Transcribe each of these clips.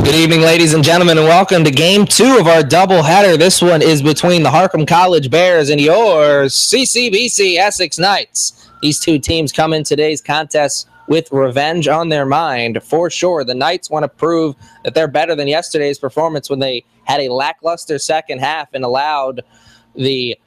Good evening, ladies and gentlemen, and welcome to Game 2 of our doubleheader. This one is between the Harcum College Bears and your CCBC Essex Knights. These two teams come in today's contest with revenge on their mind, for sure. The Knights want to prove that they're better than yesterday's performance when they had a lackluster second half and allowed the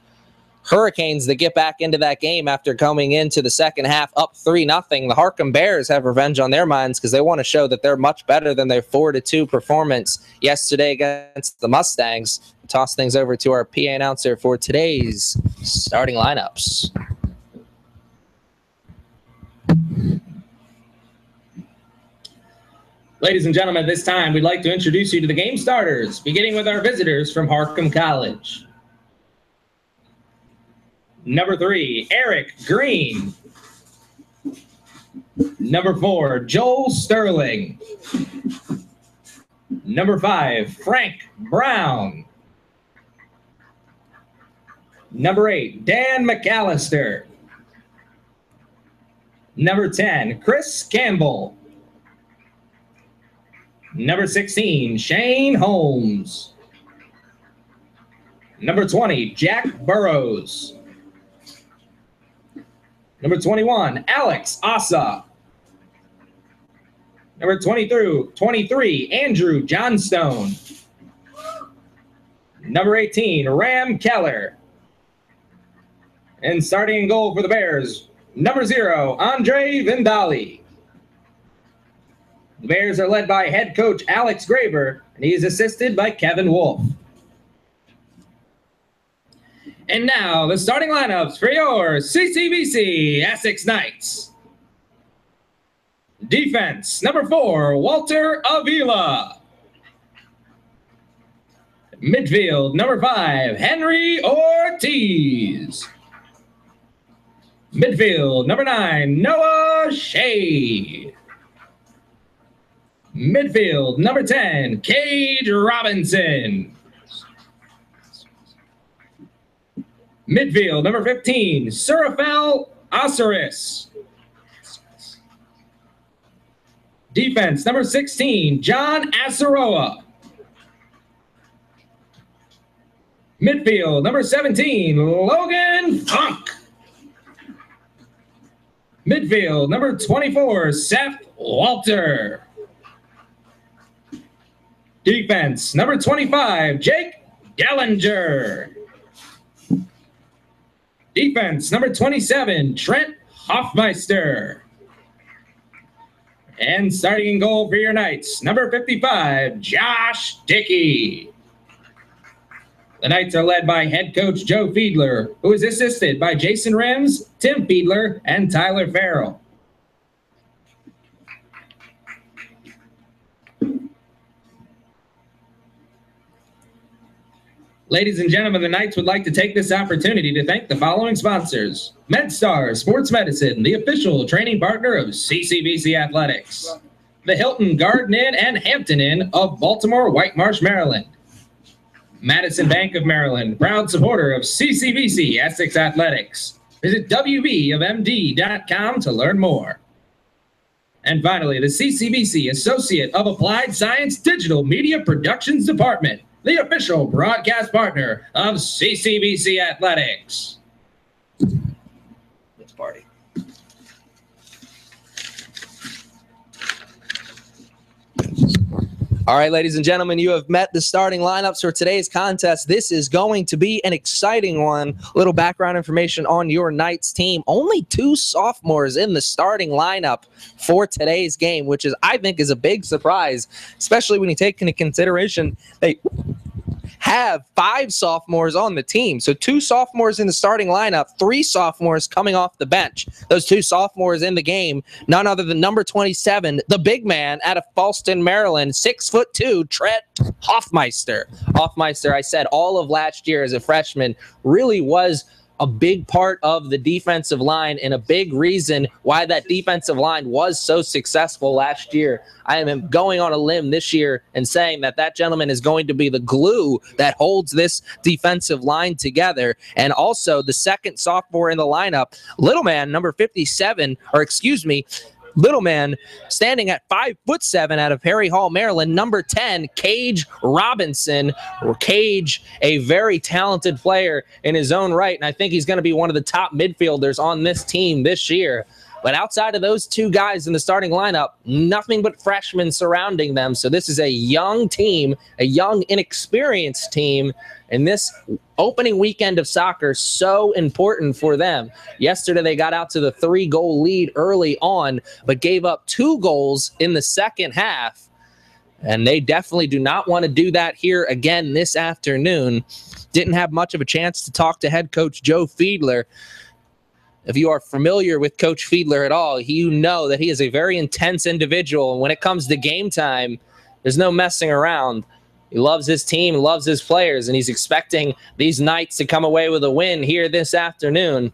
Hurricanes to get back into that game after coming into the second half up 3-0. The Harcum Bears have revenge on their minds because they want to show that they're much better than their 4-2 performance yesterday against the Mustangs. Toss things over to our PA announcer for today's starting lineups. Ladies and gentlemen, at this time, we'd like to introduce you to the game starters, beginning with our visitors from Harcum College. Number 3, Eric Green. Number 4, Joel Sterling. Number 5, Frank Brown. Number 8, Dan McAllister. Number 10, Chris Campbell. Number 16, Shane Holmes. Number 20, Jack Burrows. Number 21, Alex Asa. Number 23, Andrew Johnstone. Number 18, Ram Keller. And starting in goal for the Bears, number 0, Andre Vindali. The Bears are led by head coach Alex Graber, and he is assisted by Kevin Wolf. And now, the starting lineups for your CCBC Essex Knights. Defense, number 4, Walter Avila. Midfield, number 5, Henry Ortiz. Midfield, number 9, Noah Shea. Midfield, number 10, Cade Robinson. Midfield, number 15, Surafel Osiris. Defense, number 16, John Asaroa. Midfield, number 17, Logan Funk. Midfield, number 24, Seth Walter. Defense, number 25, Jake Gellinger. Defense, number 27, Trent Hoffmeister. And starting in goal for your Knights, number 55, Josh Dickey. The Knights are led by head coach Joe Fiedler, who is assisted by Jason Rims, Tim Fiedler, and Tyler Farrell. Ladies and gentlemen, the Knights would like to take this opportunity to thank the following sponsors. MedStar Sports Medicine, the official training partner of CCBC Athletics. The Hilton Garden Inn and Hampton Inn of Baltimore White Marsh, Maryland. Madison Bank of Maryland, proud supporter of CCBC Essex Athletics. Visit wbofmd.com to learn more. And finally, the CCBC Associate of Applied Science Digital Media Productions Department, the official broadcast partner of CCBC Athletics. Let's party. All right, ladies and gentlemen, you have met the starting lineups for today's contest. This is going to be an exciting one. A little background information on your Knights team. Only 2 sophomores in the starting lineup for today's game, which is, I think, is a big surprise, especially when you take into consideration they have 5 sophomores on the team. So 2 sophomores in the starting lineup, 3 sophomores coming off the bench. Those 2 sophomores in the game, none other than number 27, the big man out of Falston, Maryland, 6'2", Trent Hoffmeister. Hoffmeister, I said, all of last year as a freshman, really was a big part of the defensive line and a big reason why that defensive line was so successful last year. I am going on a limb this year and saying that that gentleman is going to be the glue that holds this defensive line together. And also the second sophomore in the lineup, little man, number 57, or excuse me, little man standing at 5'7" out of Perry Hall, Maryland, number 10, Cage Robinson. Or Cage, a very talented player in his own right, and I think he's going to be one of the top midfielders on this team this year. But outside of those two guys in the starting lineup, nothing but freshmen surrounding them. So this is a young team, a young, inexperienced team, and this opening weekend of soccer is so important for them. Yesterday, they got out to the 3-goal lead early on, but gave up 2 goals in the second half. And they definitely do not want to do that here again this afternoon. Didn't have much of a chance to talk to head coach Joe Fiedler. If you are familiar with Coach Fiedler at all, you know that he is a very intense individual. And when it comes to game time, there's no messing around. He loves his team, loves his players, and he's expecting these Knights to come away with a win here this afternoon.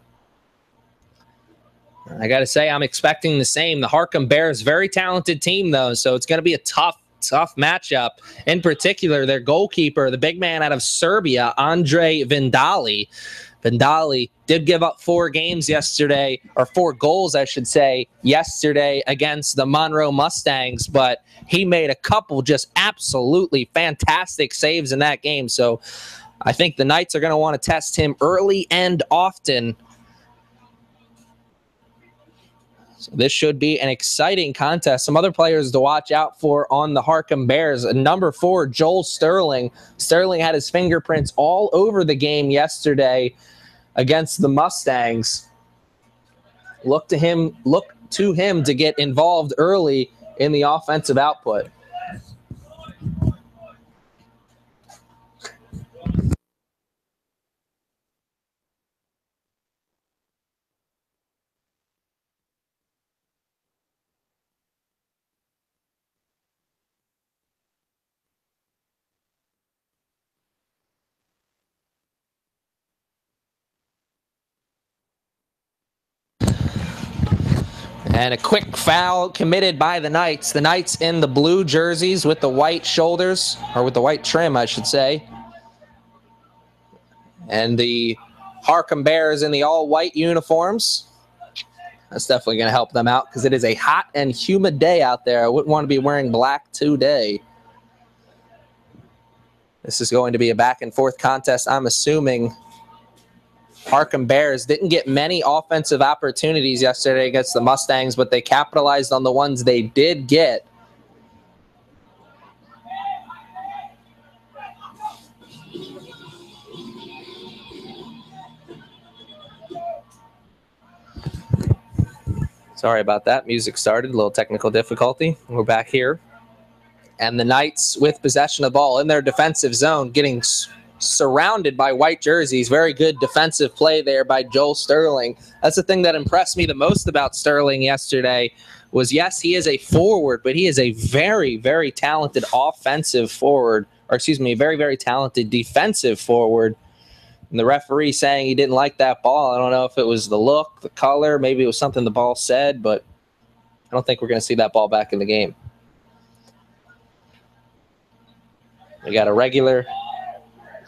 I got to say, I'm expecting the same. The Harcum Bears, very talented team, though, so it's going to be a tough matchup. In particular, their goalkeeper, the big man out of Serbia, Andre Vindali. Vindali did give up 4 games yesterday, or 4 goals, I should say, yesterday against the Monroe Mustangs, but he made a couple just absolutely fantastic saves in that game. So I think the Knights are going to want to test him early and often. So this should be an exciting contest. Some other players to watch out for on the Harcum Bears. Number 4, Joel Sterling. Sterling had his fingerprints all over the game yesterday against the Mustangs. Look to him to get involved early in the offensive output. And a quick foul committed by the Knights. The Knights in the blue jerseys with the white shoulders, or with the white trim, I should say. And the Harcum Bears in the all-white uniforms. That's definitely going to help them out because it is a hot and humid day out there. I wouldn't want to be wearing black today. This is going to be a back-and-forth contest, I'm assuming. Harcum Bears didn't get many offensive opportunities yesterday against the Mustangs, but they capitalized on the ones they did get. Sorry about that. Music started. A little technical difficulty. We're back here. And the Knights with possession of the ball in their defensive zone, getting surrounded by white jerseys. Very good defensive play there by Joel Sterling. That's the thing that impressed me the most about Sterling yesterday was, yes, he is a forward, but he is a very, very talented offensive forward, or excuse me, very, very talented defensive forward. And the referee saying he didn't like that ball. I don't know if it was the look, the color, maybe it was something the ball said, but I don't think we're going to see that ball back in the game. We got a regular,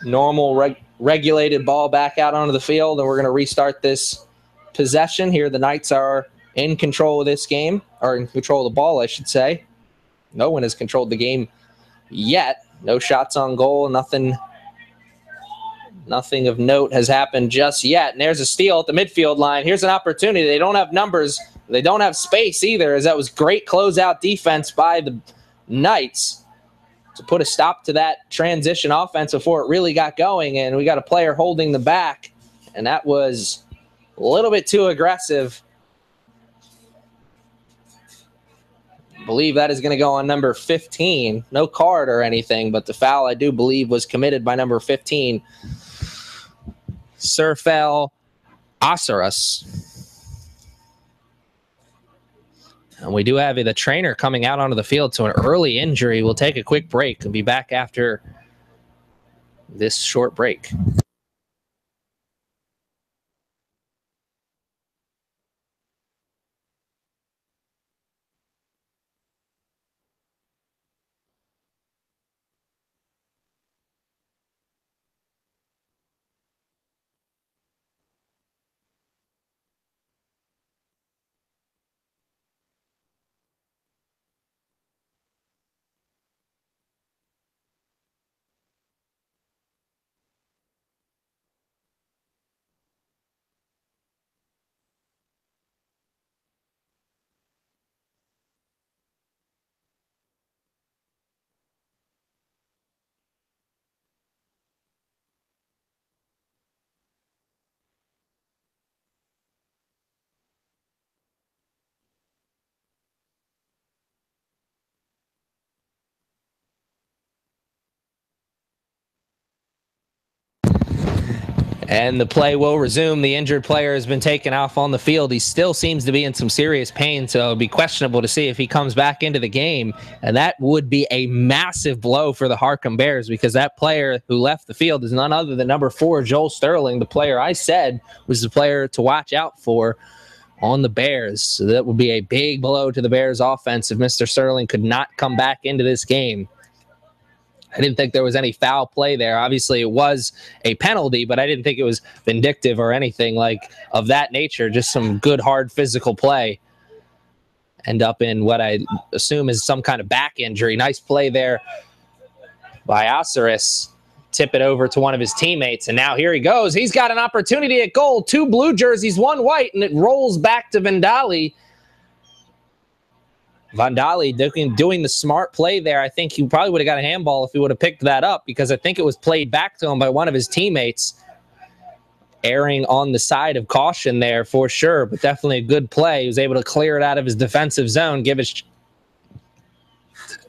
normal, regulated ball back out onto the field, and we're going to restart this possession here. The Knights are in control of this game, or in control of the ball, I should say. No one has controlled the game yet. No shots on goal, nothing of note has happened just yet. And there's a steal at the midfield line. Here's an opportunity. They don't have numbers. They don't have space either, as that was great closeout defense by the Knights to put a stop to that transition offense before it really got going. And we got a player holding the back, and that was a little bit too aggressive. I believe that is going to go on number 15. No card or anything, but the foul, I do believe, was committed by number 15, Surfel Asaras. And we do have the trainer coming out onto the field to an early injury. We'll take a quick break and be back after this short break. And the play will resume. The injured player has been taken off on the field. He still seems to be in some serious pain, so it'll be questionable to see if he comes back into the game. And that would be a massive blow for the Harcum Bears, because that player who left the field is none other than number 4, Joel Sterling, the player I said was the player to watch out for on the Bears. So that would be a big blow to the Bears offense if Mr. Sterling could not come back into this game. I didn't think there was any foul play there. Obviously, it was a penalty, but I didn't think it was vindictive or anything like of that nature. Just some good, hard physical play. End up in what I assume is some kind of back injury. Nice play there by Osiris. Tip it over to one of his teammates, and now here he goes. He's got an opportunity at goal. 2 blue jerseys, 1 white, and it rolls back to Vandali. Vandali doing the smart play there. I think he probably would have got a handball if he would have picked that up, because I think it was played back to him by one of his teammates. Erring on the side of caution there for sure, but definitely a good play. He was able to clear it out of his defensive zone, give his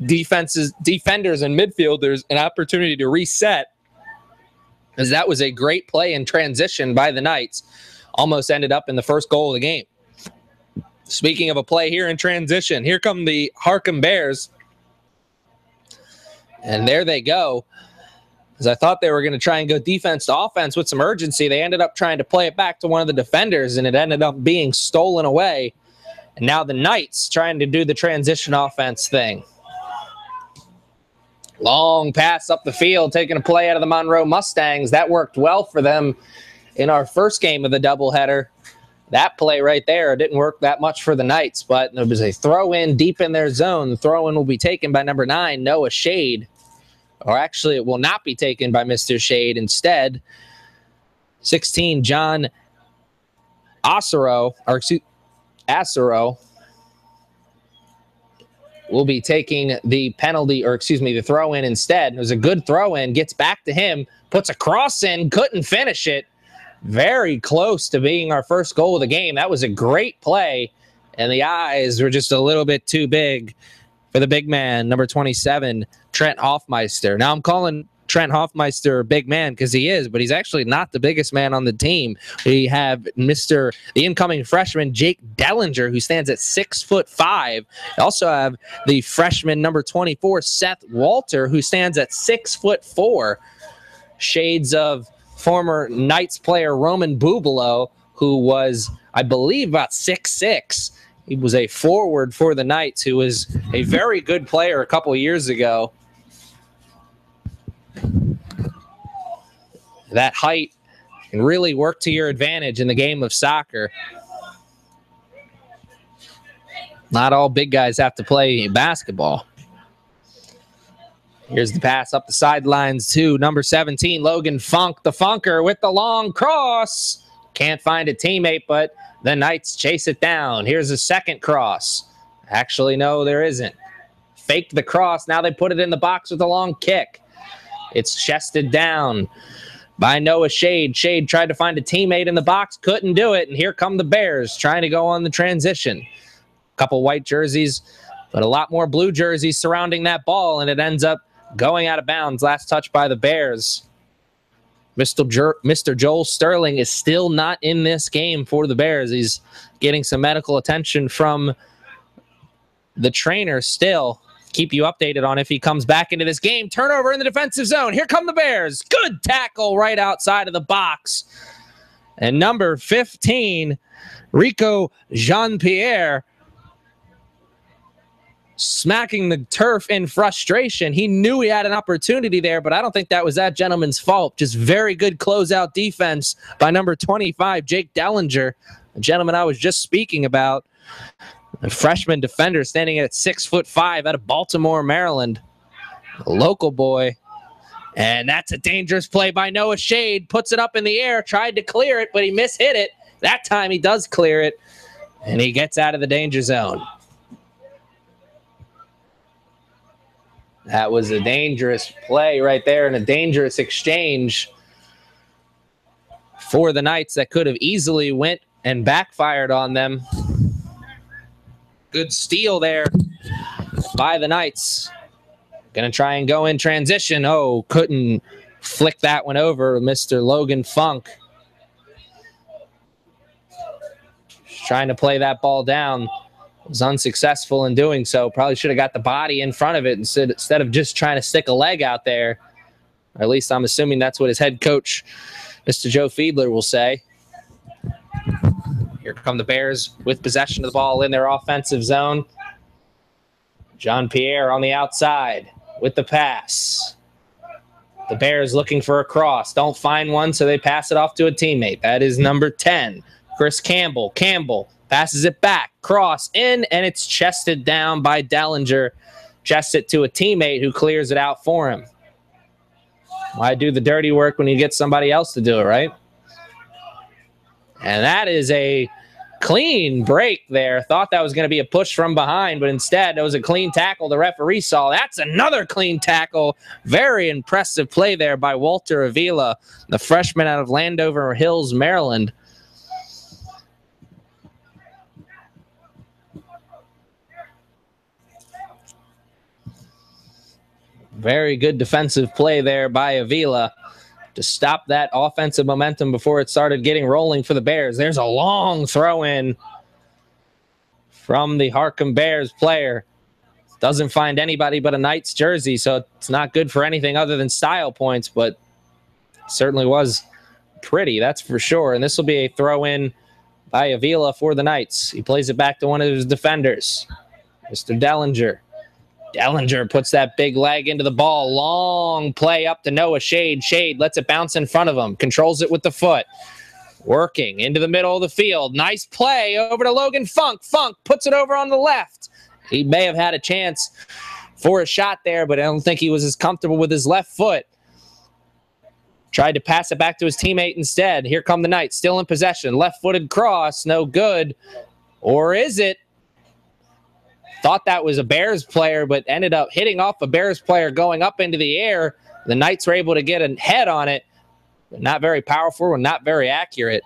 defenders and midfielders an opportunity to reset, as that was a great play in transition by the Knights. Almost ended up in the first goal of the game. Speaking of a play here in transition, here come the Harcum Bears. And there they go. As I thought they were going to try and go defense to offense with some urgency, they ended up trying to play it back to one of the defenders, and it ended up being stolen away. And now the Knights trying to do the transition offense thing. Long pass up the field, taking a play out of the Monroe Mustangs. That worked well for them in our first game of the doubleheader. That play right there didn't work that much for the Knights, but there was a throw-in deep in their zone. The throw-in will be taken by number 9, Noah Shade. Or actually, it will not be taken by Mr. Shade. Instead, 16, John Asaro will be taking the penalty, or excuse me, the throw-in instead. It was a good throw-in, gets back to him, puts a cross in, couldn't finish it. Very close to being our first goal of the game. That was a great play, and the eyes were just a little bit too big for the big man, number 27, Trent Hoffmeister. Now I'm calling Trent Hoffmeister a big man because he is, but he's actually not the biggest man on the team. We have the incoming freshman, Jake Dellinger, who stands at 6'5". We also have the freshman, number 24, Seth Walter, who stands at 6'4". Shades of former Knights player Roman Bubalo, who was, I believe, about 6'6". He was a forward for the Knights who was a very good player a couple years ago. That height can really work to your advantage in the game of soccer. Not all big guys have to play basketball. Here's the pass up the sidelines to number 17, Logan Funk, the Funker, with the long cross. Can't find a teammate, but the Knights chase it down. Here's a second cross. Actually, no, there isn't. Faked the cross. Now they put it in the box with a long kick. It's chested down by Noah Shade. Shade tried to find a teammate in the box, couldn't do it, and here come the Bears trying to go on the transition. A couple white jerseys, but a lot more blue jerseys surrounding that ball, and it ends up going out of bounds. Last touch by the Bears. Mr. Joel Sterling is still not in this game for the Bears. He's getting some medical attention from the trainer still. Keep you updated on if he comes back into this game. Turnover in the defensive zone. Here come the Bears. Good tackle right outside of the box. And number 15, Rico Jean-Pierre, smacking the turf in frustration. He knew he had an opportunity there, but I don't think that was that gentleman's fault. Just very good closeout defense by number 25, Jake Dellinger, the gentleman I was just speaking about. A freshman defender standing at 6'5" out of Baltimore, Maryland. A local boy. And that's a dangerous play by Noah Shade. Puts it up in the air, tried to clear it, but he mishit it. That time he does clear it, and he gets out of the danger zone. That was a dangerous play right there and a dangerous exchange for the Knights that could have easily went and backfired on them. Good steal there by the Knights. Going to try and go in transition. Oh, couldn't flick that one over. Mr. Logan Funk trying to play that ball down. Was unsuccessful in doing so. Probably should have got the body in front of it instead of just trying to stick a leg out there. Or at least I'm assuming that's what his head coach, Mr. Joe Fiedler, will say. Here come the Bears with possession of the ball in their offensive zone. Jean-Pierre on the outside with the pass. The Bears looking for a cross. Don't find one, so they pass it off to a teammate. That is number 10, Chris Campbell. Campbell passes it back. Cross in, and it's chested down by Dellinger. Chests it to a teammate who clears it out for him. Why do the dirty work when you get somebody else to do it, right? And that is a clean break there. Thought that was going to be a push from behind, but instead it was a clean tackle the referee saw. That's another clean tackle. Very impressive play there by Walter Avila, the freshman out of Landover Hills, Maryland. Very good defensive play there by Avila to stop that offensive momentum before it started getting rolling for the Bears. There's a long throw in from the Harcum Bears player. Doesn't find anybody but a Knights jersey, so it's not good for anything other than style points, but certainly was pretty, that's for sure. And this will be a throw in by Avila for the Knights. He plays it back to one of his defenders, Mr. Dellinger. Dellinger puts that big leg into the ball. Long play up to Noah Shade. Shade lets it bounce in front of him. Controls it with the foot. Working into the middle of the field. Nice play over to Logan Funk. Funk puts it over on the left. He may have had a chance for a shot there, but I don't think he was as comfortable with his left foot. Tried to pass it back to his teammate instead. Here come the Knights, still in possession. Left-footed cross, no good. Or is it? Thought that was a Bears player, but ended up hitting off a Bears player going up into the air. The Knights were able to get a head on it, but not very powerful and not very accurate.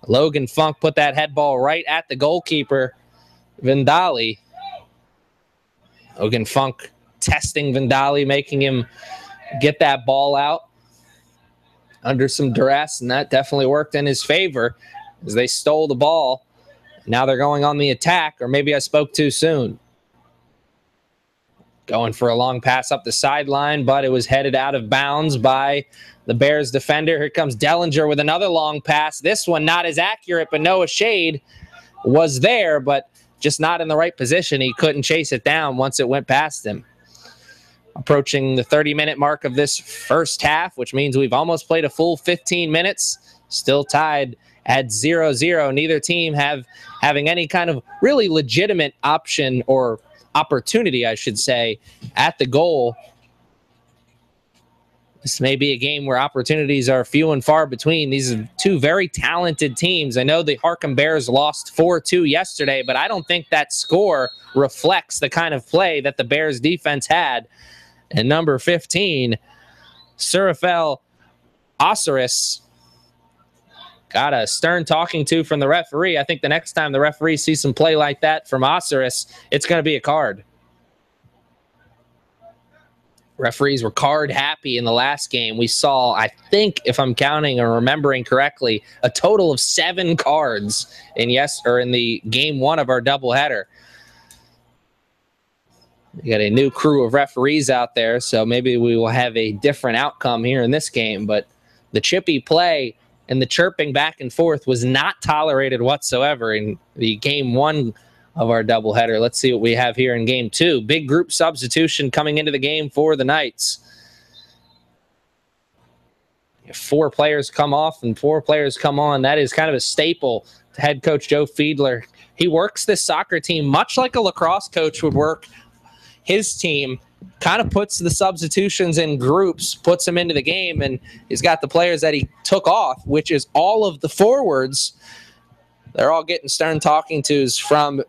Logan Funk put that head ball right at the goalkeeper, Vindali. Logan Funk testing Vindali, making him get that ball out under some duress, and that definitely worked in his favor as they stole the ball. Now they're going on the attack, or maybe I spoke too soon. Going for a long pass up the sideline, but it was headed out of bounds by the Bears defender. Here comes Dellinger with another long pass. This one not as accurate, but Noah Shade was there, but just not in the right position. He couldn't chase it down once it went past him. Approaching the 30-minute mark of this first half, which means we've almost played a full 15 minutes. Still tied at 0-0. Neither team having any kind of really legitimate option or opportunity, I should say, at the goal. This may be a game where opportunities are few and far between. These are two very talented teams. I know the Harcum Bears lost 4-2 yesterday, but I don't think that score reflects the kind of play that the Bears defense had. And number 15, Surafel Osiris, got a stern talking to from the referee. I think the next time the referee sees some play like that from Osiris, it's going to be a card. Referees were card happy in the last game. We saw, I think, if I'm counting or remembering correctly, a total of 7 cards in the game 1 of our doubleheader. We got a new crew of referees out there, so maybe we will have a different outcome here in this game. But the chippy play and the chirping back and forth was not tolerated whatsoever in the game 1 of our doubleheader. Let's see what we have here in game 2. Big group substitution coming into the game for the Knights. 4 players come off and 4 players come on. That is kind of a staple to head coach Joe Fiedler. He works this soccer team much like a lacrosse coach would work his team. Kind of puts the substitutions in groups, puts them into the game, and he's got the players that he took off, which is all of the forwards. They're all getting stern talking tos from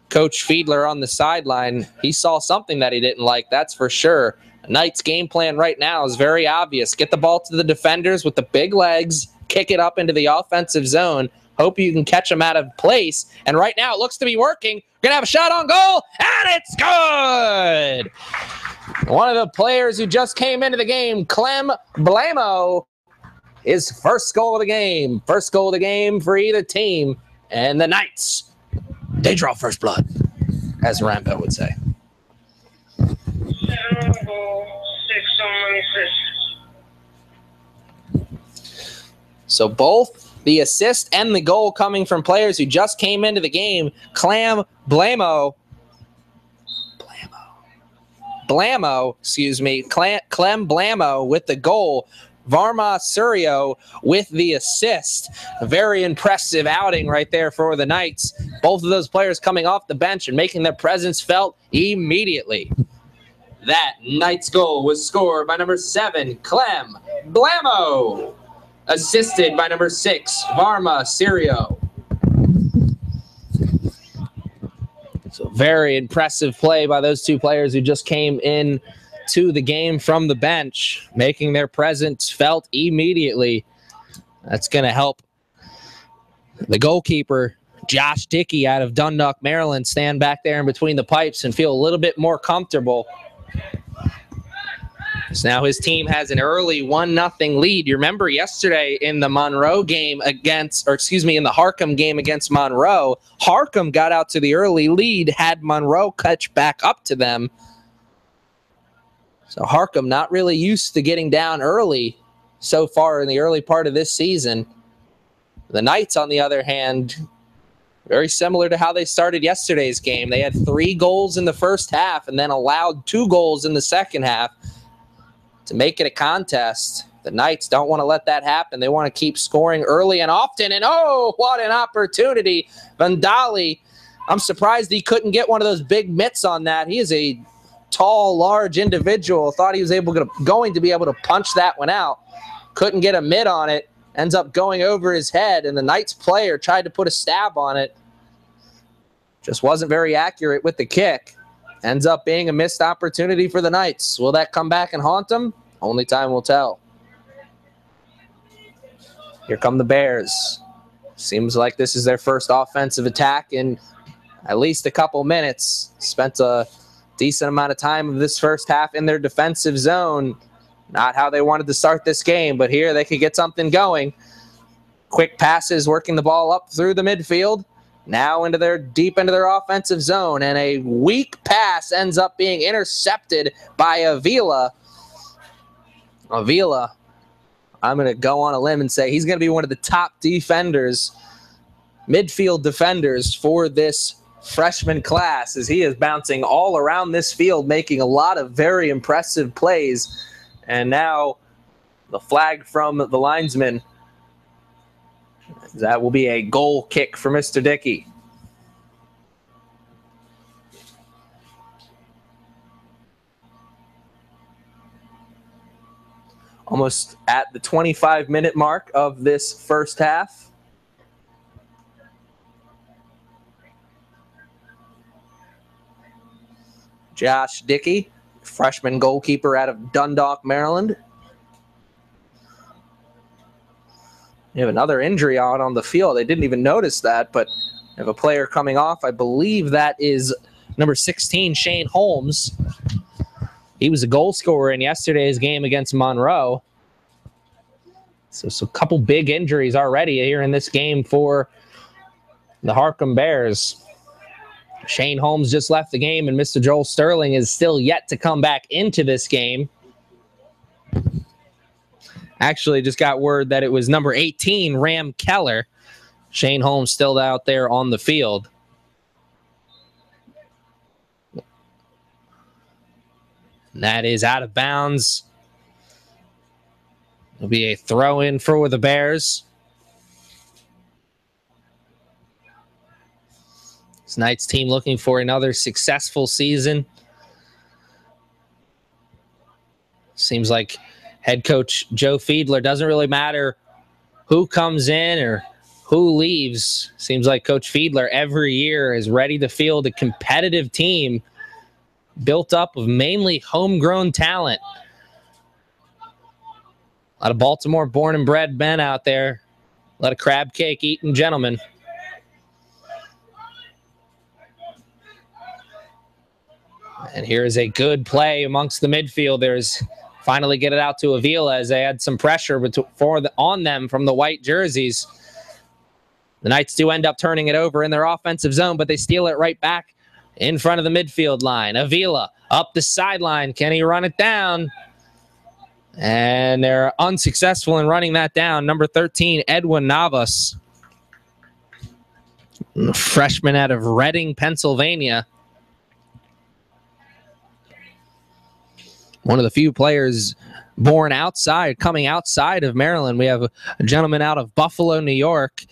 Coach Fiedler on the sideline. He saw something that he didn't like, that's for sure. The Knights' game plan right now is very obvious. Get the ball to the defenders with the big legs, kick it up into the offensive zone, hope you can catch them out of place. And right now it looks to be working. We're going to have a shot on goal, and it's good! One of the players who just came into the game, Clem Blamo, his first goal of the game. First goal of the game for either team. And the Knights, they draw first blood, as Rambo would say. So both the assist and the goal coming from players who just came into the game. Clem Blamo, with the goal. Varma Suryo with the assist. A very impressive outing right there for the Knights. Both of those players coming off the bench and making their presence felt immediately. That Knights goal was scored by number 7, Clem Blamo. Assisted by number 6, Varma Suryo. So very impressive play by those two players who just came in to the game from the bench, making their presence felt immediately. That's going to help the goalkeeper, Josh Dickey, out of Dundalk, Maryland, stand back there in between the pipes and feel a little bit more comfortable. So now his team has an early 1-0 lead. You remember yesterday in the Monroe game in the Harcum game against Monroe, Harcum got out to the early lead, had Monroe catch back up to them. So Harcum not really used to getting down early so far in the early part of this season. The Knights, on the other hand, very similar to how they started yesterday's game. They had 3 goals in the first half and then allowed 2 goals in the second half to make it a contest. The Knights don't want to let that happen. They want to keep scoring early and often. And oh, what an opportunity. Vandali, I'm surprised he couldn't get one of those big mitts on that. He is a tall, large individual. Thought he was going to be able to punch that one out. Couldn't get a mitt on it. Ends up going over his head, and the Knights player tried to put a stab on it. Just wasn't very accurate with the kick. Ends up being a missed opportunity for the Knights. Will that come back and haunt them? Only time will tell. Here come the Bears. Seems like this is their first offensive attack in at least a couple minutes. Spent a decent amount of time of this first half in their defensive zone. Not how they wanted to start this game, but here they could get something going. Quick passes, working the ball up through the midfield. Now deep into their offensive zone, and a weak pass ends up being intercepted by Avila. Avila, I'm going to go on a limb and say he's going to be one of the top midfield defenders for this freshman class, as he is bouncing all around this field, making a lot of very impressive plays. And now the flag from the linesman. That will be a goal kick for Mr. Dickey. Almost at the 25-minute mark of this first half. Josh Dickey, freshman goalkeeper out of Dundalk, Maryland. You have another injury out on the field. I didn't even notice that, but you have a player coming off. I believe that is number 16, Shane Holmes. He was a goal scorer in yesterday's game against Monroe. So a couple big injuries already here in this game for the Harcum Bears. Shane Holmes just left the game, and Mr. Joel Sterling is still yet to come back into this game. Actually, just got word that it was number 18, Ram Keller. Shane Holmes still out there on the field. And that is out of bounds. It'll be a throw-in for the Bears. This Knights team looking for another successful season. Seems like head coach Joe Fiedler, doesn't really matter who comes in or who leaves. Seems like Coach Fiedler every year is ready to field a competitive team built up of mainly homegrown talent. A lot of Baltimore born and bred men out there. A lot of crab cake eating gentlemen. And here is a good play amongst the midfielders. Finally get it out to Avila as they had some pressure on them from the white jerseys. The Knights do end up turning it over in their offensive zone, but they steal it right back in front of the midfield line. Avila up the sideline. Can he run it down? And they're unsuccessful in running that down. Number 13, Edwin Navas, freshman out of Reading, Pennsylvania. One of the few players coming outside of Maryland. We have a gentleman out of Buffalo, New York.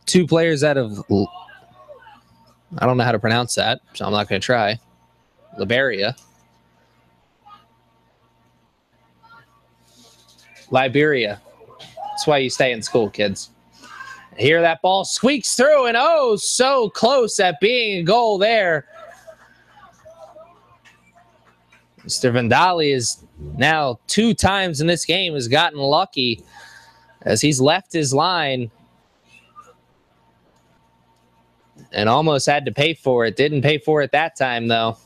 Two players out of, I don't know how to pronounce that, so I'm not going to try. Liberia. That's why you stay in school, kids. Here that ball squeaks through, and oh, so close at being a goal there. Mr. Vandali is now 2 times in this game has gotten lucky as he's left his line and almost had to pay for it. Didn't pay for it that time, though.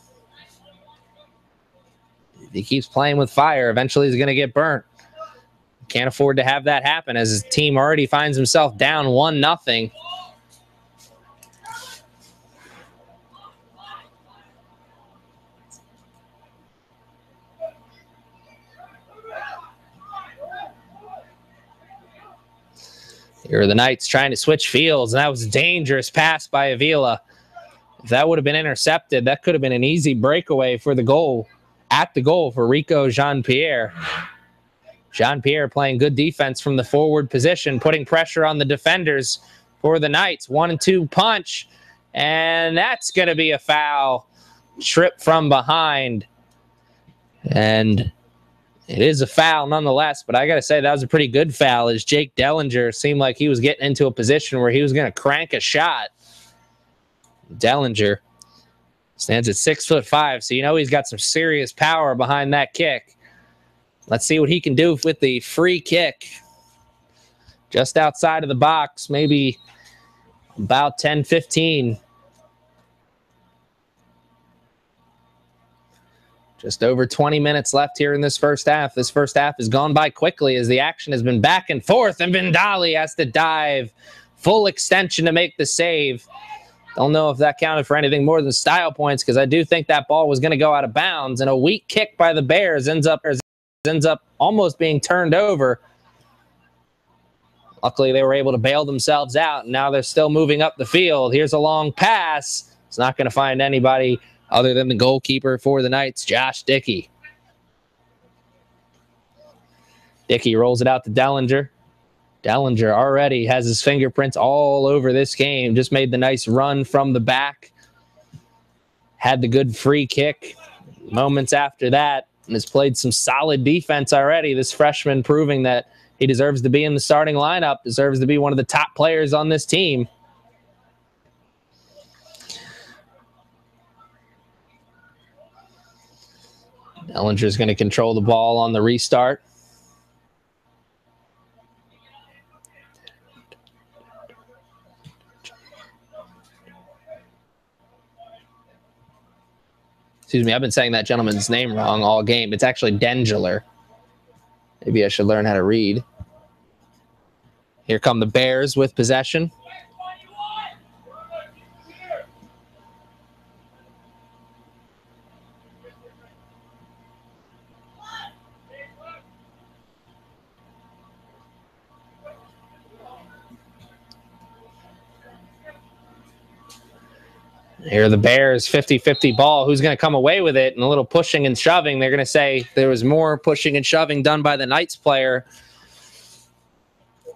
If he keeps playing with fire, eventually he's going to get burnt. Can't afford to have that happen as his team already finds himself down 1-0. Here are the Knights trying to switch fields, and that was a dangerous pass by Avila. If that would have been intercepted, that could have been an easy breakaway for the goal, at the goal for Rico Jean-Pierre. Jean-Pierre playing good defense from the forward position, putting pressure on the defenders for the Knights. 1-2 punch, and that's going to be a foul. Trip from behind, and it is a foul nonetheless, but I got to say that was a pretty good foul as Jake Dellinger seemed like he was getting into a position where he was going to crank a shot. Dellinger stands at 6'5", so you know he's got some serious power behind that kick. Let's see what he can do with the free kick. Just outside of the box, maybe about 10-15. Just over 20 minutes left here in this first half. This first half has gone by quickly as the action has been back and forth, and Bindali has to dive. Full extension to make the save. Don't know if that counted for anything more than style points because I do think that ball was going to go out of bounds, and a weak kick by the Bears ends up almost being turned over. Luckily, they were able to bail themselves out, and now they're still moving up the field. Here's a long pass. It's not going to find anybody other than the goalkeeper for the Knights, Josh Dickey. Dickey rolls it out to Dellinger. Dellinger already has his fingerprints all over this game. Just made the nice run from the back. Had the good free kick moments after that. And has played some solid defense already. This freshman proving that he deserves to be in the starting lineup, deserves to be one of the top players on this team. Dellinger's going to control the ball on the restart. Excuse me, I've been saying that gentleman's name wrong all game. It's actually Dengeler. Maybe I should learn how to read. Here come the Bears with possession. Here are the Bears, 50-50 ball. Who's going to come away with it? And a little pushing and shoving. They're going to say there was more pushing and shoving done by the Knights player.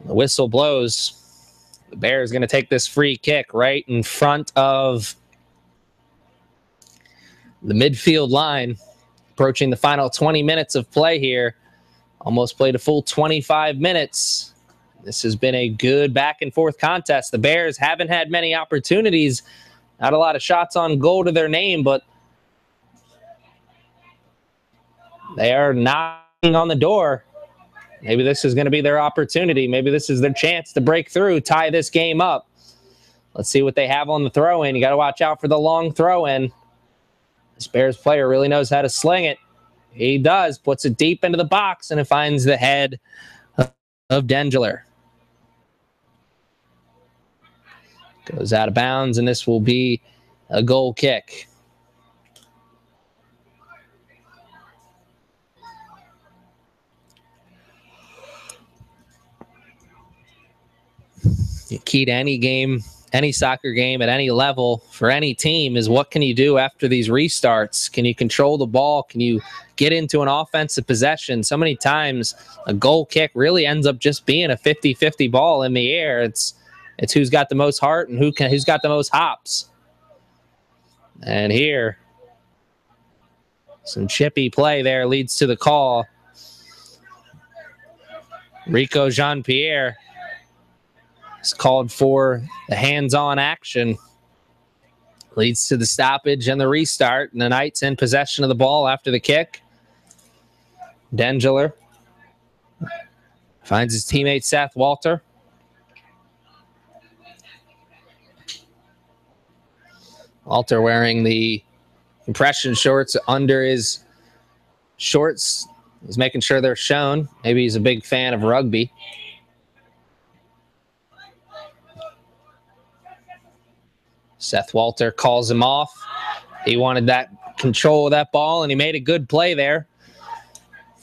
The whistle blows. The Bears going to take this free kick right in front of the midfield line. Approaching the final 20 minutes of play here. Almost played a full 25 minutes. This has been a good back-and-forth contest. The Bears haven't had many opportunities. Not a lot of shots on goal to their name, but they are knocking on the door. Maybe this is going to be their opportunity. Maybe this is their chance to break through, tie this game up. Let's see what they have on the throw-in. You got to watch out for the long throw-in. This Bears player really knows how to sling it. He does. Puts it deep into the box, and it finds the head of Dengeler. Goes out of bounds, and this will be a goal kick. The key to any game, any soccer game at any level for any team is what can you do after these restarts? Can you control the ball? Can you get into an offensive possession? So many times a goal kick really ends up just being a 50-50 ball in the air. It's who's got the most heart and who's got the most hops. And here, some chippy play there leads to the call. Rico Jean-Pierre is called for the hands-on action. Leads to the stoppage and the restart. And the Knights in possession of the ball after the kick. Dengler finds his teammate Seth Walter. Walter wearing the compression shorts under his shorts. He's making sure they're shown. Maybe he's a big fan of rugby. Seth Walter calls him off. He wanted that control of that ball, and he made a good play there.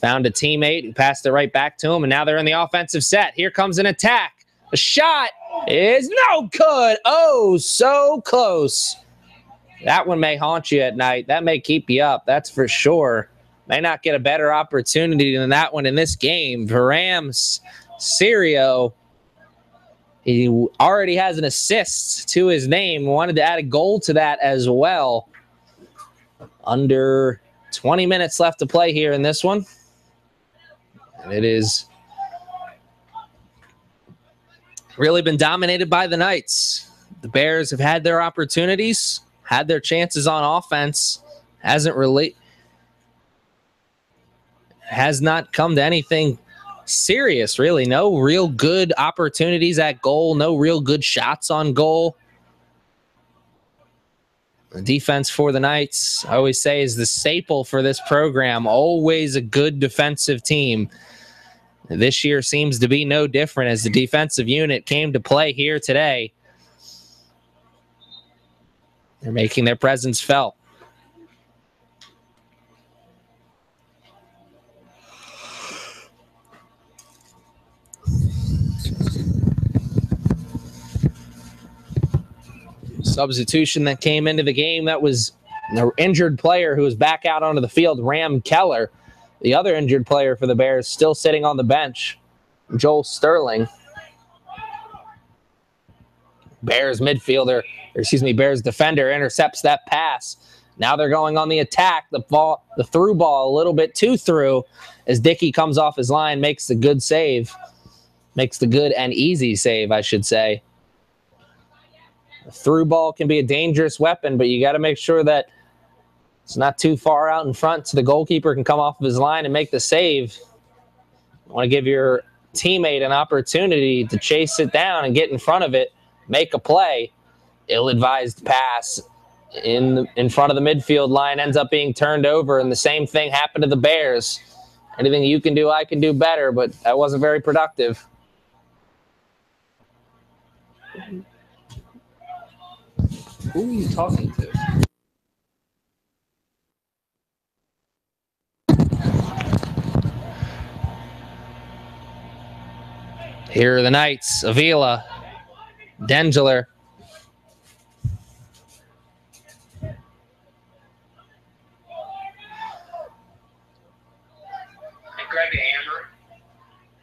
Found a teammate who passed it right back to him, and now they're in the offensive set. Here comes an attack. A shot is no good. Oh, so close. That one may haunt you at night. That may keep you up, that's for sure. May not get a better opportunity than that one in this game. Varam Serio, he already has an assist to his name. Wanted to add a goal to that as well. Under 20 minutes left to play here in this one. And it is really been dominated by the Knights. The Bears have had their opportunities, had their chances on offense. Has not come to anything serious, really. No real good opportunities at goal. No real good shots on goal. The defense for the Knights, I always say, is the staple for this program. Always a good defensive team. This year seems to be no different as the defensive unit came to play here today. They're making their presence felt. Substitution that came into the game, that was an injured player who was back out onto the field, Ram Keller. The other injured player for the Bears still sitting on the bench, Joel Sterling. Bears defender intercepts that pass. Now they're going on the attack. The through ball a little bit too through as Dickey comes off his line, makes the good save. Makes the good and easy save, I should say. The through ball can be a dangerous weapon, but you got to make sure that it's not too far out in front so the goalkeeper can come off of his line and make the save. You want to give your teammate an opportunity to chase it down and get in front of it, make a play. Ill-advised pass in front of the midfield line ends up being turned over, and the same thing happened to the Bears. Anything you can do, I can do better, but that wasn't very productive. Who are you talking to? Here are the Knights. Avila, Dengler.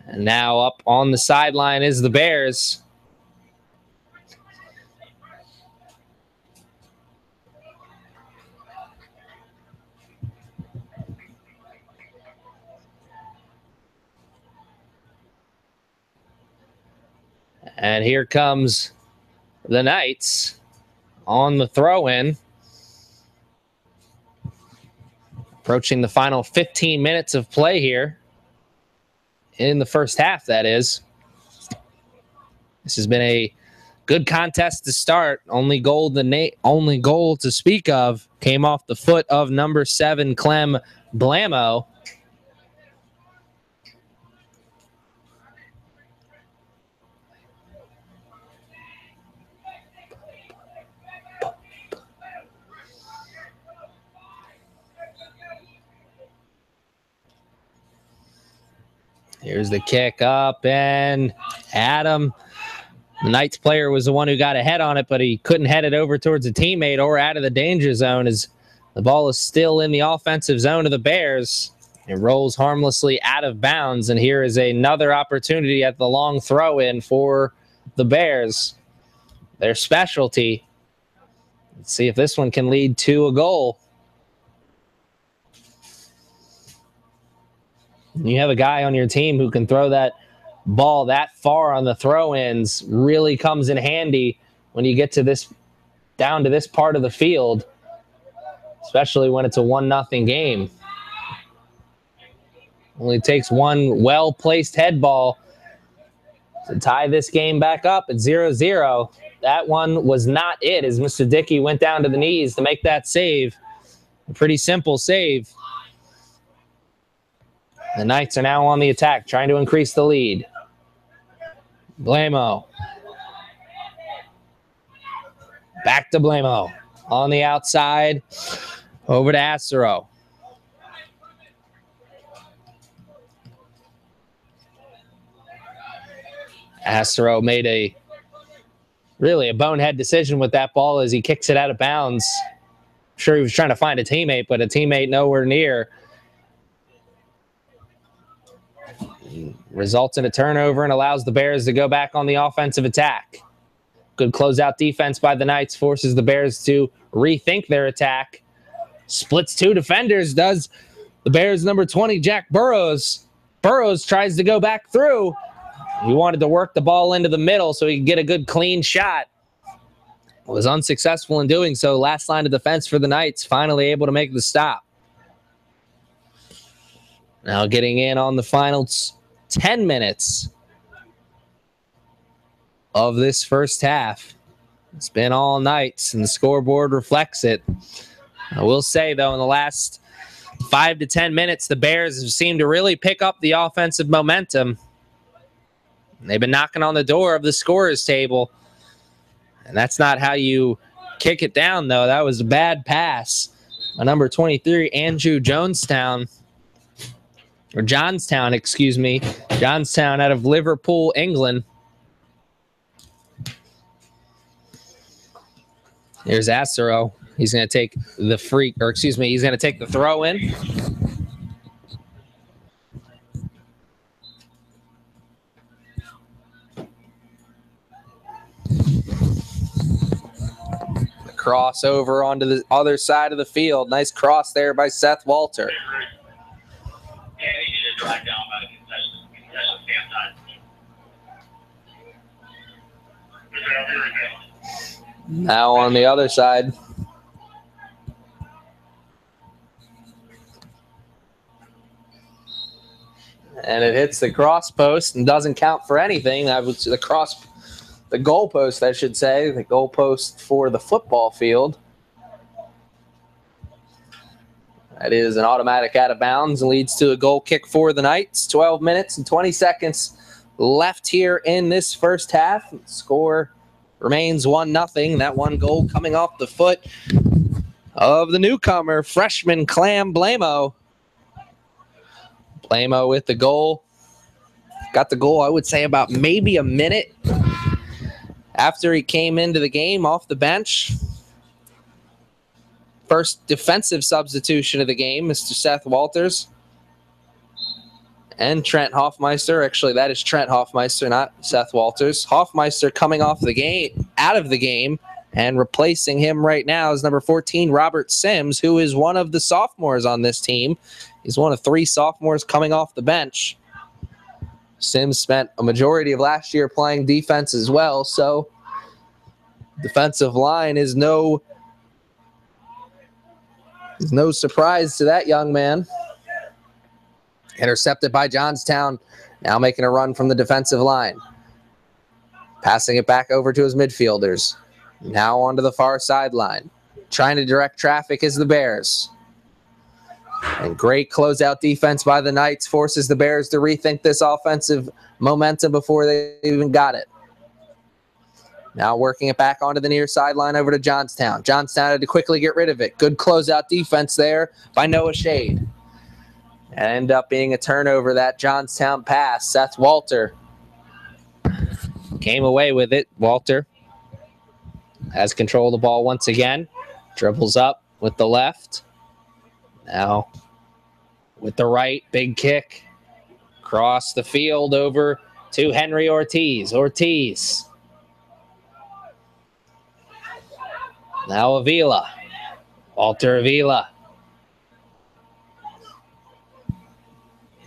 And now up on the sideline is the Bears. And here comes the Knights on the throw-in. Approaching the final 15 minutes of play here. In the first half, that is. This has been a good contest to start. Only goal to speak of came off the foot of number 7, Clem Blamo. Here's the kick up, and Adam, the Knights player, was the one who got ahead on it, but he couldn't head it over towards a teammate or out of the danger zone as the ball is still in the offensive zone of the Bears. It rolls harmlessly out of bounds, and here is another opportunity at the long throw-in for the Bears. Their specialty. Let's see if this one can lead to a goal. You have a guy on your team who can throw that ball that far on the throw-ins. Really comes in handy when you get to this, down to this part of the field, especially when it's a 1-0 game. Only takes one well-placed head ball to tie this game back up at 0-0. That one was not it, as Mr. Dickey went down to the knees to make that save. A pretty simple save. The Knights are now on the attack, trying to increase the lead. Blamo. Back to Blamo. On the outside, over to Acero. Acero made a bonehead decision with that ball as he kicks it out of bounds. I'm sure he was trying to find a teammate, but a teammate nowhere near. Results in a turnover and allows the Bears to go back on the offensive attack. Good closeout defense by the Knights forces the Bears to rethink their attack. Splits two defenders, does the Bears' number 20, Jack Burrows. Burrows tries to go back through. He wanted to work the ball into the middle so he could get a good clean shot. Was unsuccessful in doing so. Last line of defense for the Knights, finally able to make the stop. Now getting in on the final 10 minutes of this first half. It's been all Knights, and the scoreboard reflects it. I will say, though, in the last 5 to 10 minutes, the Bears have seemed to really pick up the offensive momentum. They've been knocking on the door of the scorer's table, and that's not how you kick it down, though. That was a bad pass. Number 23, Andrew Johnstown, excuse me. Johnstown out of Liverpool, England. Here's Acero. He's going to take the he's going to take the throw in. The cross over onto the other side of the field. Nice cross there by Seth Walter. Yeah, they need to drive down by the concession stand side. Now on the other side. And it hits the cross post and doesn't count for anything. That was the goal post, I should say. The goal post for the football field. That is an automatic out of bounds and leads to a goal kick for the Knights. 12 minutes and 20 seconds left here in this first half. The score remains 1-0. That one goal coming off the foot of the newcomer, freshman Clam Blamo. Blamo with the goal. Got the goal, I would say, about maybe a minute after he came into the game off the bench. First defensive substitution of the game, Mr. Seth Walters. And Trent Hoffmeister. Actually, that is Trent Hoffmeister, not Seth Walters. Hoffmeister coming out of the game, and replacing him right now is number 14, Robert Sims, who is one of the sophomores on this team. He's one of 3 sophomores coming off the bench. Sims spent a majority of last year playing defense as well, so defensive line is no surprise to that young man. Intercepted by Johnstown, now making a run from the defensive line. Passing it back over to his midfielders. Now onto the far sideline. Trying to direct traffic is the Bears. And great closeout defense by the Knights forces the Bears to rethink this offensive momentum before they even got it. Now working it back onto the near sideline over to Johnstown. Johnstown had to quickly get rid of it. Good closeout defense there by Noah Shade. And end up being a turnover, that Johnstown pass. Seth Walter came away with it. Walter has control of the ball once again. Dribbles up with the left. Now with the right, big kick. Across the field over to Henry Ortiz. Ortiz. Now Avila. Walter Avila.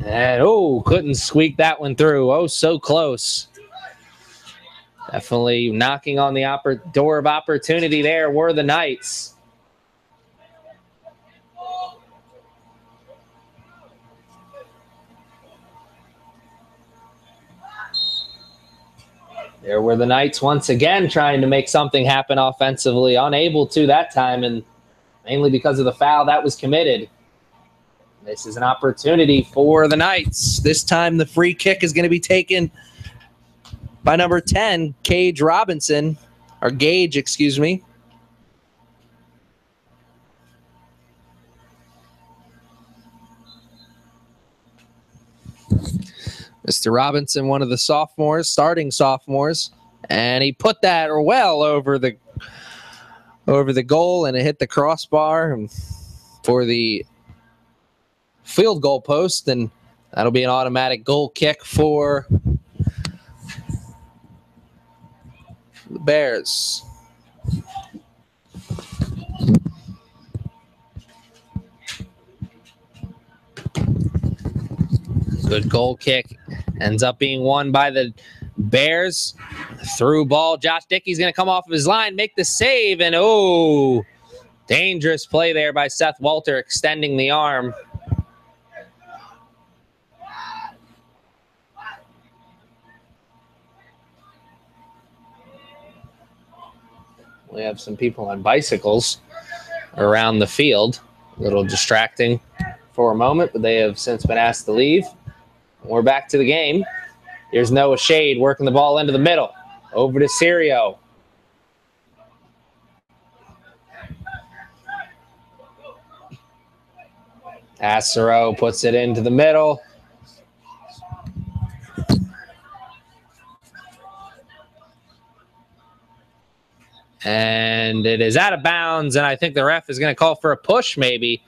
And, couldn't squeak that one through. Oh, so close. Definitely knocking on the door of opportunity there were the Knights. There were the Knights once again trying to make something happen offensively. Unable to that time, and mainly because of the foul that was committed. This is an opportunity for the Knights. This time the free kick is going to be taken by number 10, Gage Robinson. Or Gage, excuse me. Mr. Robinson, one of the sophomores, starting sophomores, and he put that well over the goal, and it hit the crossbar for the field goal post, and that'll be an automatic goal kick for the Bears. Good goal kick. Ends up being won by the Bears. Through ball. Josh Dickey's going to come off of his line, make the save, and dangerous play there by Seth Walter, extending the arm. We have some people on bicycles around the field. A little distracting for a moment, but they have since been asked to leave. We're back to the game. Here's Noah Shade working the ball into the middle. Over to Sirio. Acero puts it into the middle. And it is out of bounds, and I think the ref is going to call for a push maybe.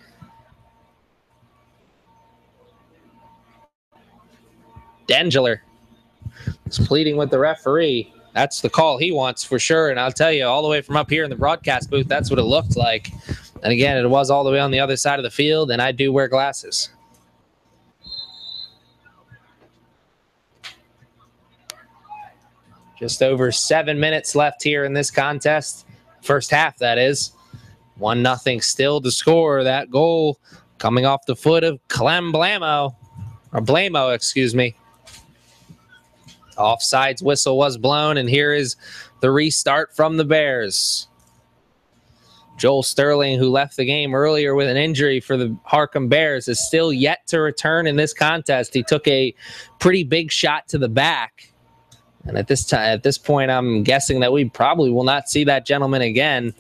Dengler is pleading with the referee. That's the call he wants for sure. And I'll tell you, all the way from up here in the broadcast booth, that's what it looked like. And again, it was all the way on the other side of the field, and I do wear glasses. Just over 7 minutes left here in this contest. First half, that is. 1-0 still to score. That goal coming off the foot of Clem Blamo. Or Blamo, excuse me. Offsides whistle was blown, and here is the restart from the Bears. Joel Sterling, who left the game earlier with an injury for the Harcum Bears, is still yet to return in this contest. He took a pretty big shot to the back. And at this point, I'm guessing that we probably will not see that gentleman again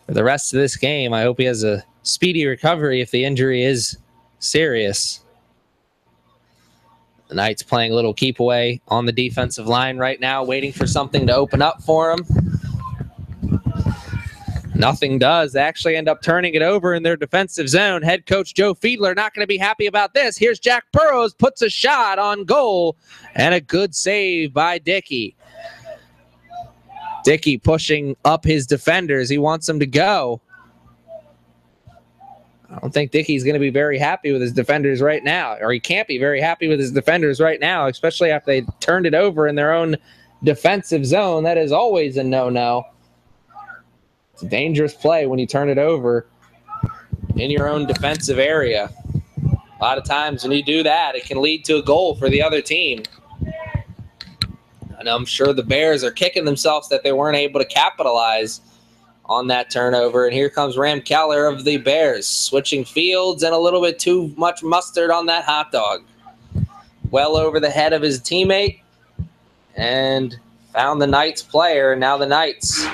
for the rest of this game. I hope he has a speedy recovery if the injury is serious. The Knights playing a little keep away on the defensive line right now, waiting for something to open up for them. Nothing does. They actually end up turning it over in their defensive zone. Head coach Joe Fiedler not going to be happy about this. Here's Jack Burrows, puts a shot on goal, and a good save by Dickey. Dickey pushing up his defenders. He wants them to go. I don't think Dickey's going to be very happy with his defenders right now, or he can't be very happy with his defenders right now, especially after they turned it over in their own defensive zone. That is always a no-no. It's a dangerous play when you turn it over in your own defensive area. A lot of times when you do that, it can lead to a goal for the other team. And I'm sure the Bears are kicking themselves that they weren't able to capitalize on that turnover. And here comes Ram Keller of the Bears, switching fields and a little bit too much mustard on that hot dog. Well over the head of his teammate and found the Knights player. Now the Knights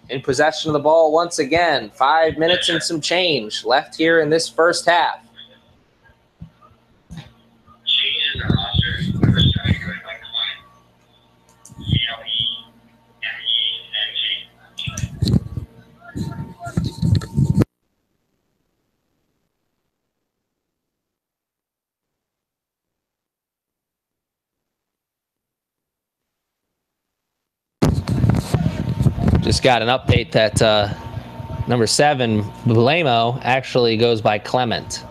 in possession of the ball once again. 5 minutes and some change left here in this first half. Just got an update that number 7, Blamo, actually goes by Clement.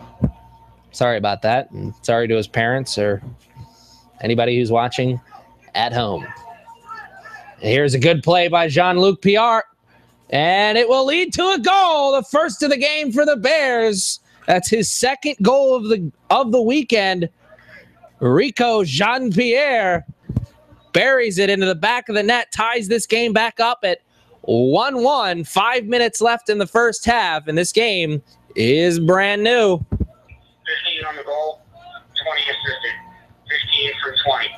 Sorry about that. And sorry to his parents or anybody who's watching at home. And here's a good play by Jean-Luc Piart. And it will lead to a goal, the first of the game for the Bears. That's his second goal of the weekend. Rico Jean-Pierre buries it into the back of the net, ties this game back up at 1-1. 5 minutes left in the first half, and this game is brand new. 15 on the goal, 20 assisted. 15 for 20.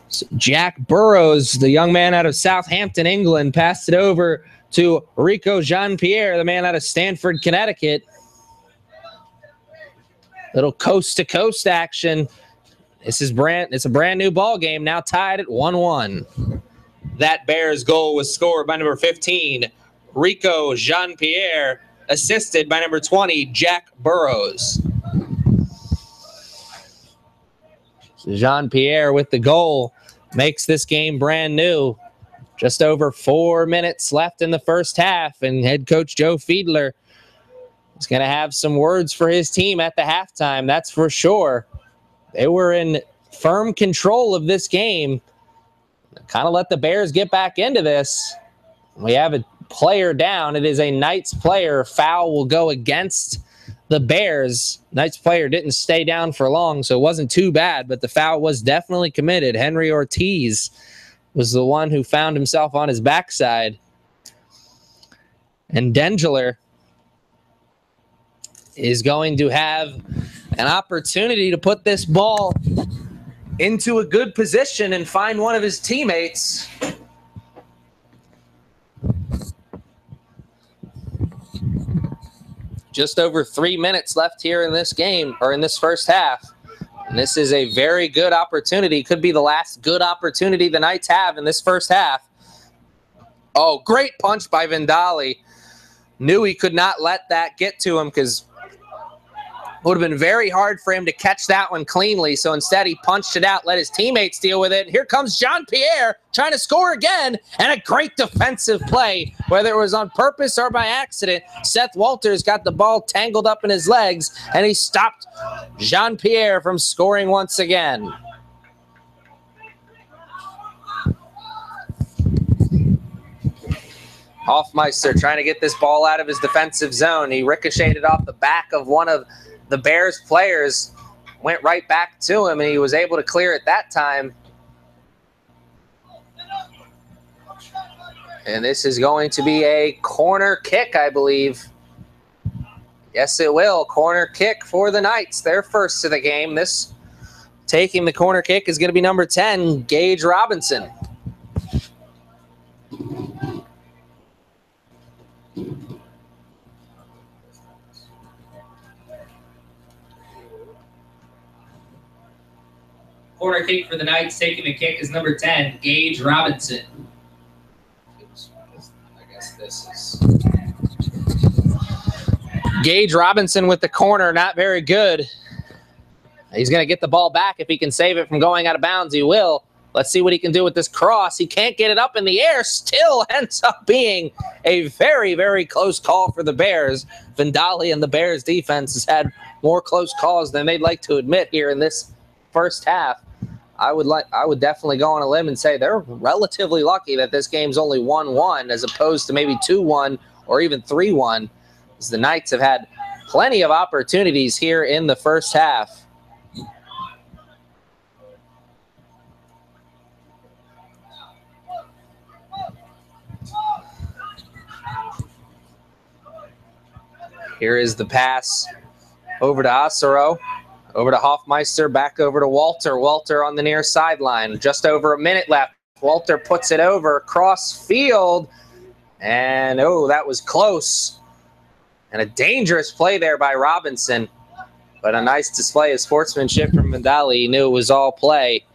So Jack Burrows, the young man out of Southampton, England, passed it over to Rico Jean-Pierre, the man out of Stamford, Connecticut. Little coast-to-coast action. It's a brand new ball game, now tied at 1-1. That Bears goal was scored by number 15, Rico Jean-Pierre, assisted by number 20, Jack Burrows. So Jean-Pierre with the goal makes this game brand new. Just over 4 minutes left in the first half, and head coach Joe Fiedler is going to have some words for his team at the halftime, that's for sure. They were in firm control of this game. Kind of let the Bears get back into this. We have a player down. It is a Knights player. Foul will go against the Bears. Knights player didn't stay down for long, so it wasn't too bad, but the foul was definitely committed. Henry Ortiz was the one who found himself on his backside. And Dengler is going to have an opportunity to put this ball into a good position and find one of his teammates. Just over 3 minutes left here in this game, or in this first half. And this is a very good opportunity. Could be the last good opportunity the Knights have in this first half. Oh, great punch by Vindali. Knew he could not let that get to him because it would have been very hard for him to catch that one cleanly. So instead, he punched it out, let his teammates deal with it. Here comes Jean-Pierre trying to score again, and a great defensive play, whether it was on purpose or by accident. Seth Walters got the ball tangled up in his legs, and he stopped Jean-Pierre from scoring once again. Hoffmeister trying to get this ball out of his defensive zone. He ricocheted off the back of one of the Bears players, went right back to him, and he was able to clear it that time. And this is going to be a corner kick, I believe. Yes, it will. Corner kick for the Knights. Their first of the game. This taking the corner kick is going to be number 10, Gage Robinson. Corner kick for the Knights. Taking the kick is number 10, Gage Robinson. I guess this is Gage Robinson with the corner. Not very good. He's going to get the ball back. If he can save it from going out of bounds, he will. Let's see what he can do with this cross. He can't get it up in the air. Still ends up being a very, very close call for the Bears. Vindali and the Bears defense has had more close calls than they'd like to admit here in this first half. I would definitely go on a limb and say they're relatively lucky that this game's only 1-1 as opposed to maybe 2-1 or even 3-1, as the Knights have had plenty of opportunities here in the first half. Here is the pass over to Asaro. Over to Hoffmeister, back over to Walter. Walter on the near sideline. Just over a minute left. Walter puts it over cross field. And, oh, that was close. And a dangerous play there by Robinson. But a nice display of sportsmanship from Vindali. He knew it was all play.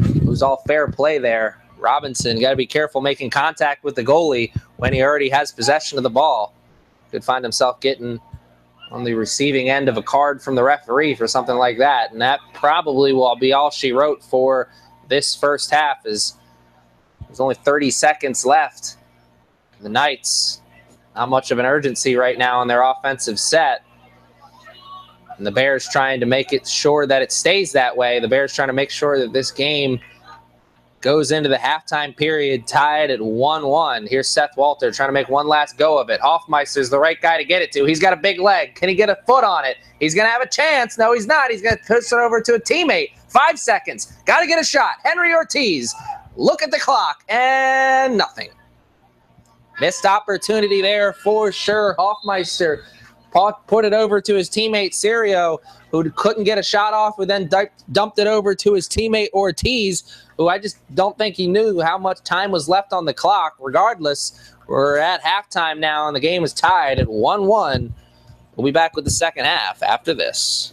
It was all fair play there. Robinson got to be careful making contact with the goalie when he already has possession of the ball. Could find himself getting on the receiving end of a card from the referee for something like that. And that probably will be all she wrote for this first half, as There's only 30 seconds left. The Knights, not much of an urgency right now on their offensive set. And the Bears trying to make it sure that it stays that way. The Bears trying to make sure that this game goes into the halftime period tied at 1-1. Here's Seth Walter trying to make one last go of it. Hoffmeister's the right guy to get it to. He's got a big leg. Can he get a foot on it? He's going to have a chance. No, he's not. He's going to push it over to a teammate. 5 seconds. Got to get a shot. Henry Ortiz. Look at the clock. And nothing. Missed opportunity there for sure. Hoffmeister put it over to his teammate Serio, who couldn't get a shot off, who then dumped it over to his teammate Ortiz, who I just don't think he knew how much time was left on the clock. Regardless, we're at halftime now, and the game is tied at 1-1. We'll be back with the second half after this.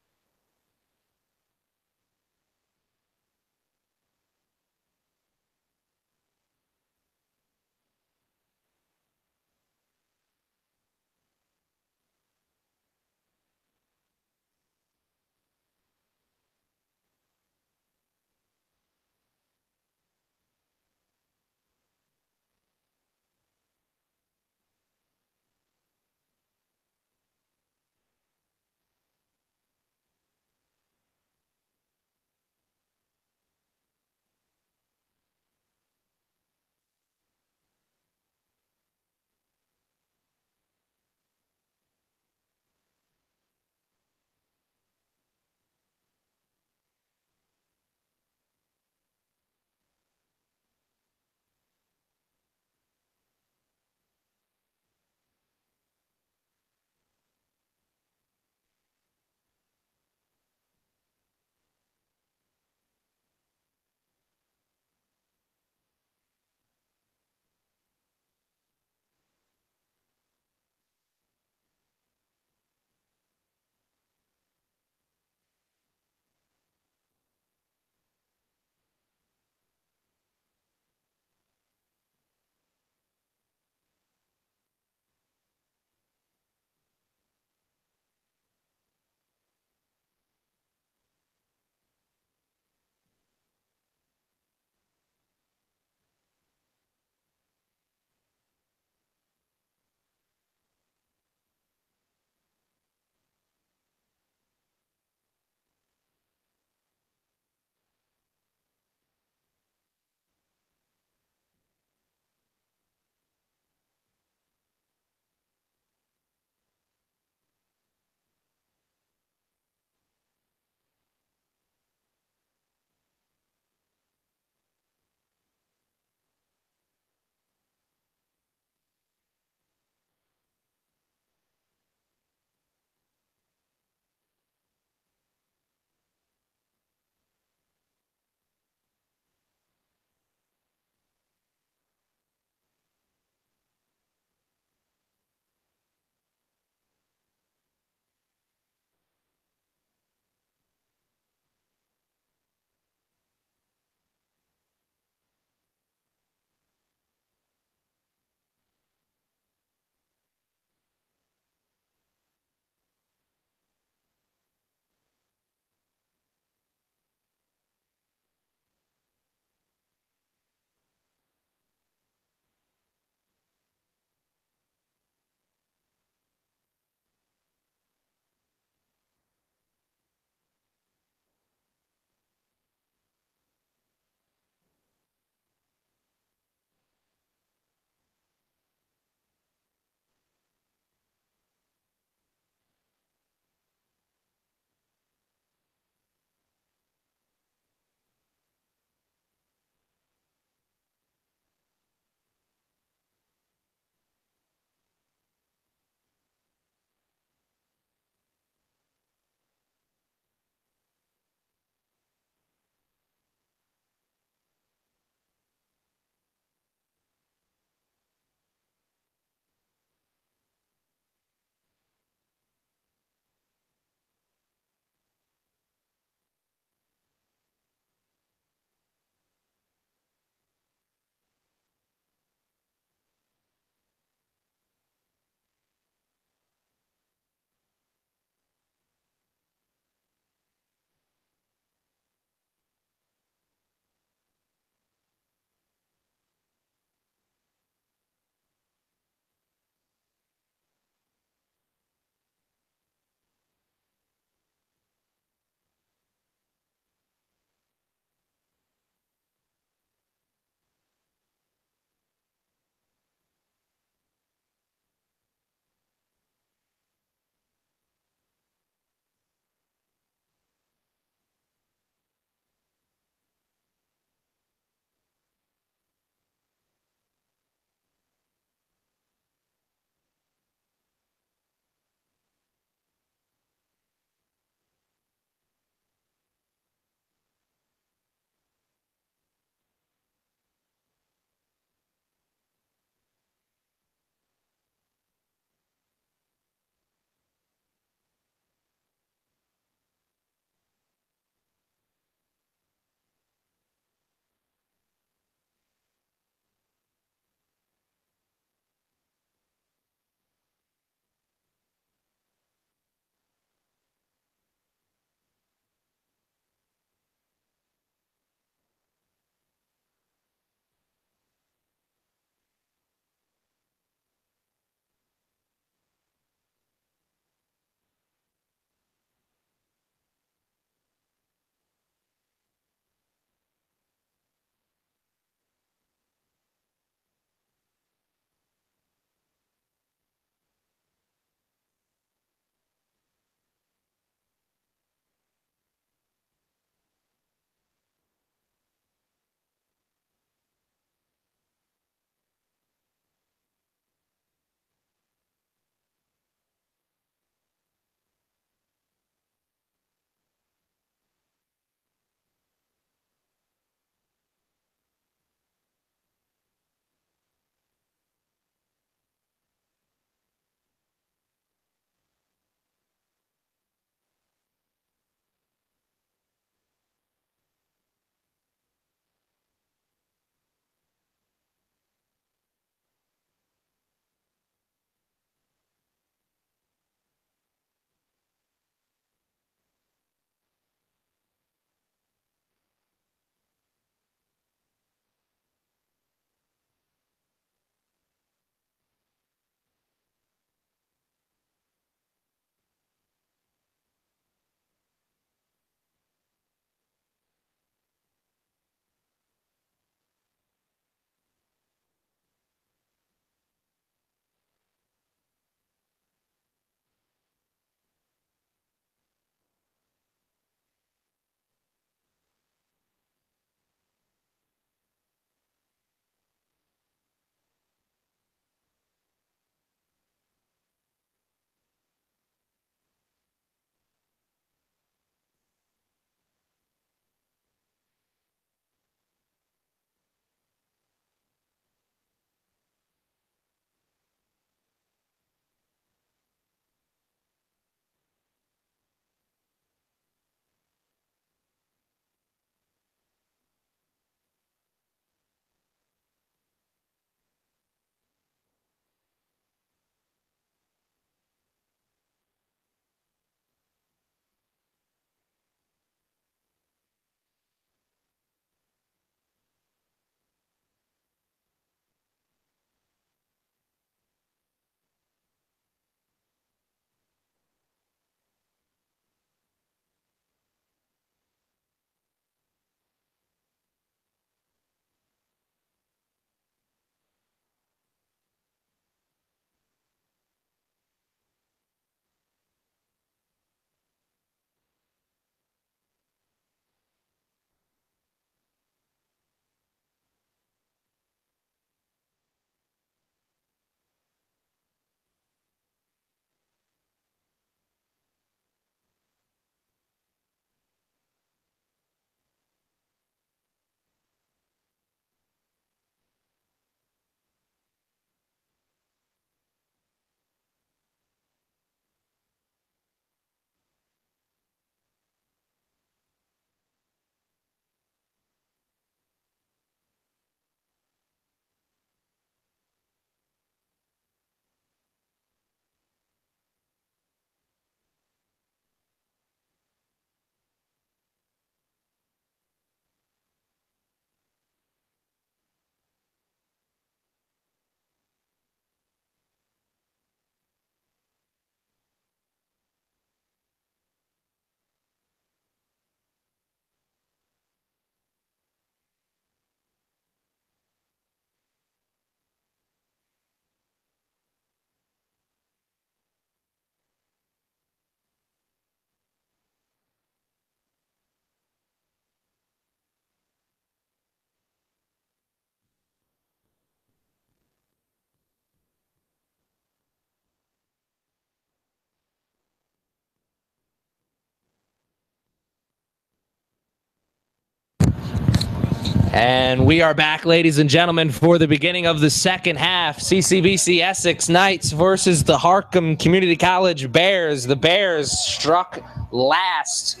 And we are back, ladies and gentlemen, for the beginning of the second half. CCBC Essex Knights versus the Harcum Community College Bears. The Bears struck last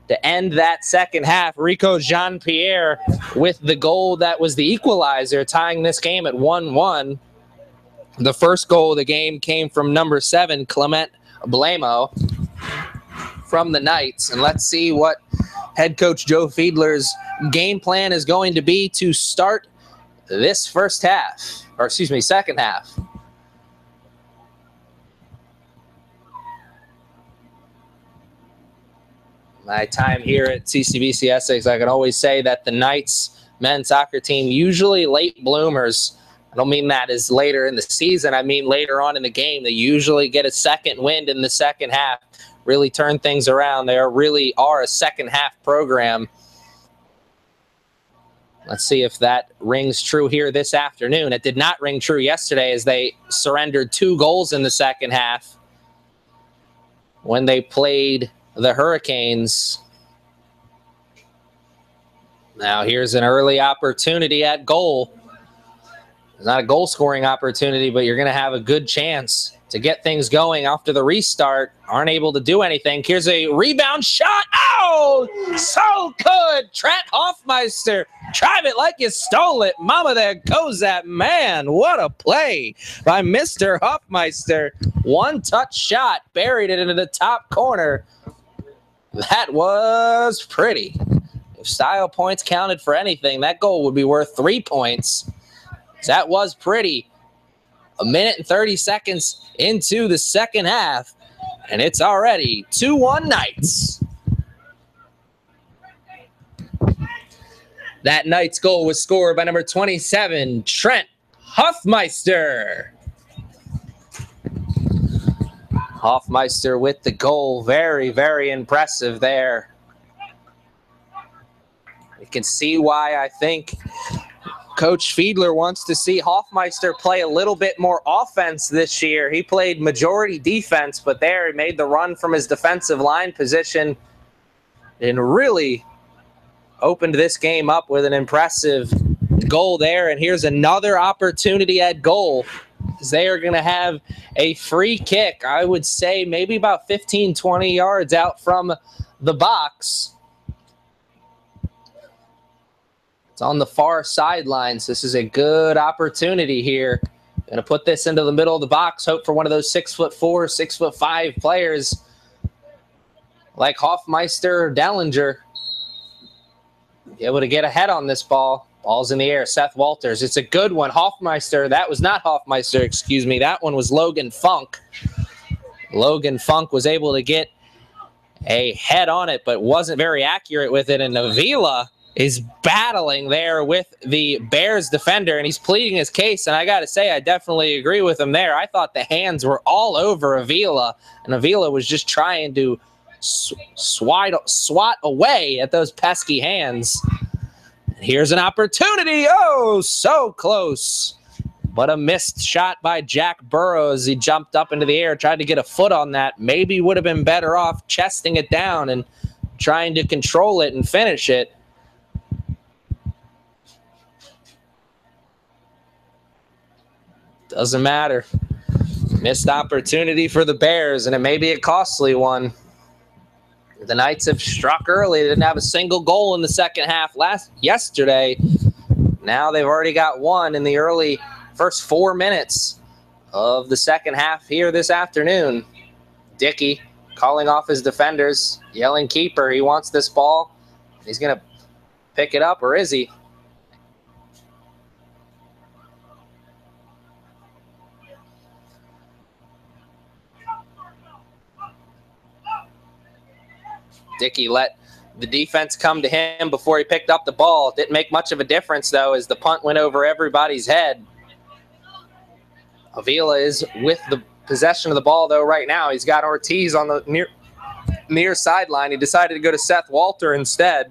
to end that second half. Rico Jean-Pierre with the goal that was the equalizer, tying this game at 1-1. The first goal of the game came from number 7, Clement Blamo, from the Knights. And let's see what head coach Joe Fiedler's game plan is going to be to start this second half. My time here at CCBC Essex, I can always say that the Knights men's soccer team, usually late bloomers. I don't mean that as later in the season. I mean later on in the game. They usually get a second wind in the second half, really turn things around. They really are a second half program. Let's see if that rings true here this afternoon. It did not ring true yesterday as they surrendered 2 goals in the second half when they played the Hurricanes. Now here's an early opportunity at goal. It's not a goal-scoring opportunity, but you're going to have a good chance to get things going after the restart. Aren't able to do anything. Here's a rebound shot. Oh, so good. Trent Hoffmeister. Drive it like you stole it. Mama, there goes that man. What a play by Mr. Hoffmeister. One-touch shot. Buried it into the top corner. That was pretty. If style points counted for anything, that goal would be worth 3 points. That was pretty. 1 minute and 30 seconds into the second half, and it's already 2-1 Knights. That Knights goal was scored by number 27, Trent Hoffmeister. Hoffmeister with the goal. Very, very impressive there. You can see why I think Coach Fiedler wants to see Hoffmeister play a little bit more offense this year. He played majority defense, but there he made the run from his defensive line position and really opened this game up with an impressive goal there. And here's another opportunity at goal. They are going to have a free kick, I would say maybe about 15, 20 yards out from the box. It's on the far sidelines. This is a good opportunity here. Going to put this into the middle of the box. Hope for one of those 6'4", 6'5" players like Hoffmeister or Dellinger. Be able to get ahead on this ball. Ball's in the air. Seth Walters. It's a good one. Hoffmeister. That was not Hoffmeister, excuse me. That one was Logan Funk. Logan Funk was able to get a head on it, but wasn't very accurate with it. And Avila is battling there with the Bears defender, and he's pleading his case. And I got to say, I definitely agree with him there. I thought the hands were all over Avila, and Avila was just trying to swat away at those pesky hands. And here's an opportunity. Oh, so close. But a missed shot by Jack Burrows. He jumped up into the air, tried to get a foot on that. Maybe would have been better off chesting it down and trying to control it and finish it. Doesn't matter. Missed opportunity for the Bears, and it may be a costly one. The Knights have struck early. They didn't have a single goal in the second half yesterday. Now they've already got one in the early first 4 minutes of the second half here this afternoon. Dickey calling off his defenders, yelling keeper. He wants this ball. He's going to pick it up, or is he? Dickey let the defense come to him before he picked up the ball. Didn't make much of a difference, though, as the punt went over everybody's head. Avila is with the possession of the ball, though, right now. He's got Ortiz on the near sideline. He decided to go to Seth Walter instead.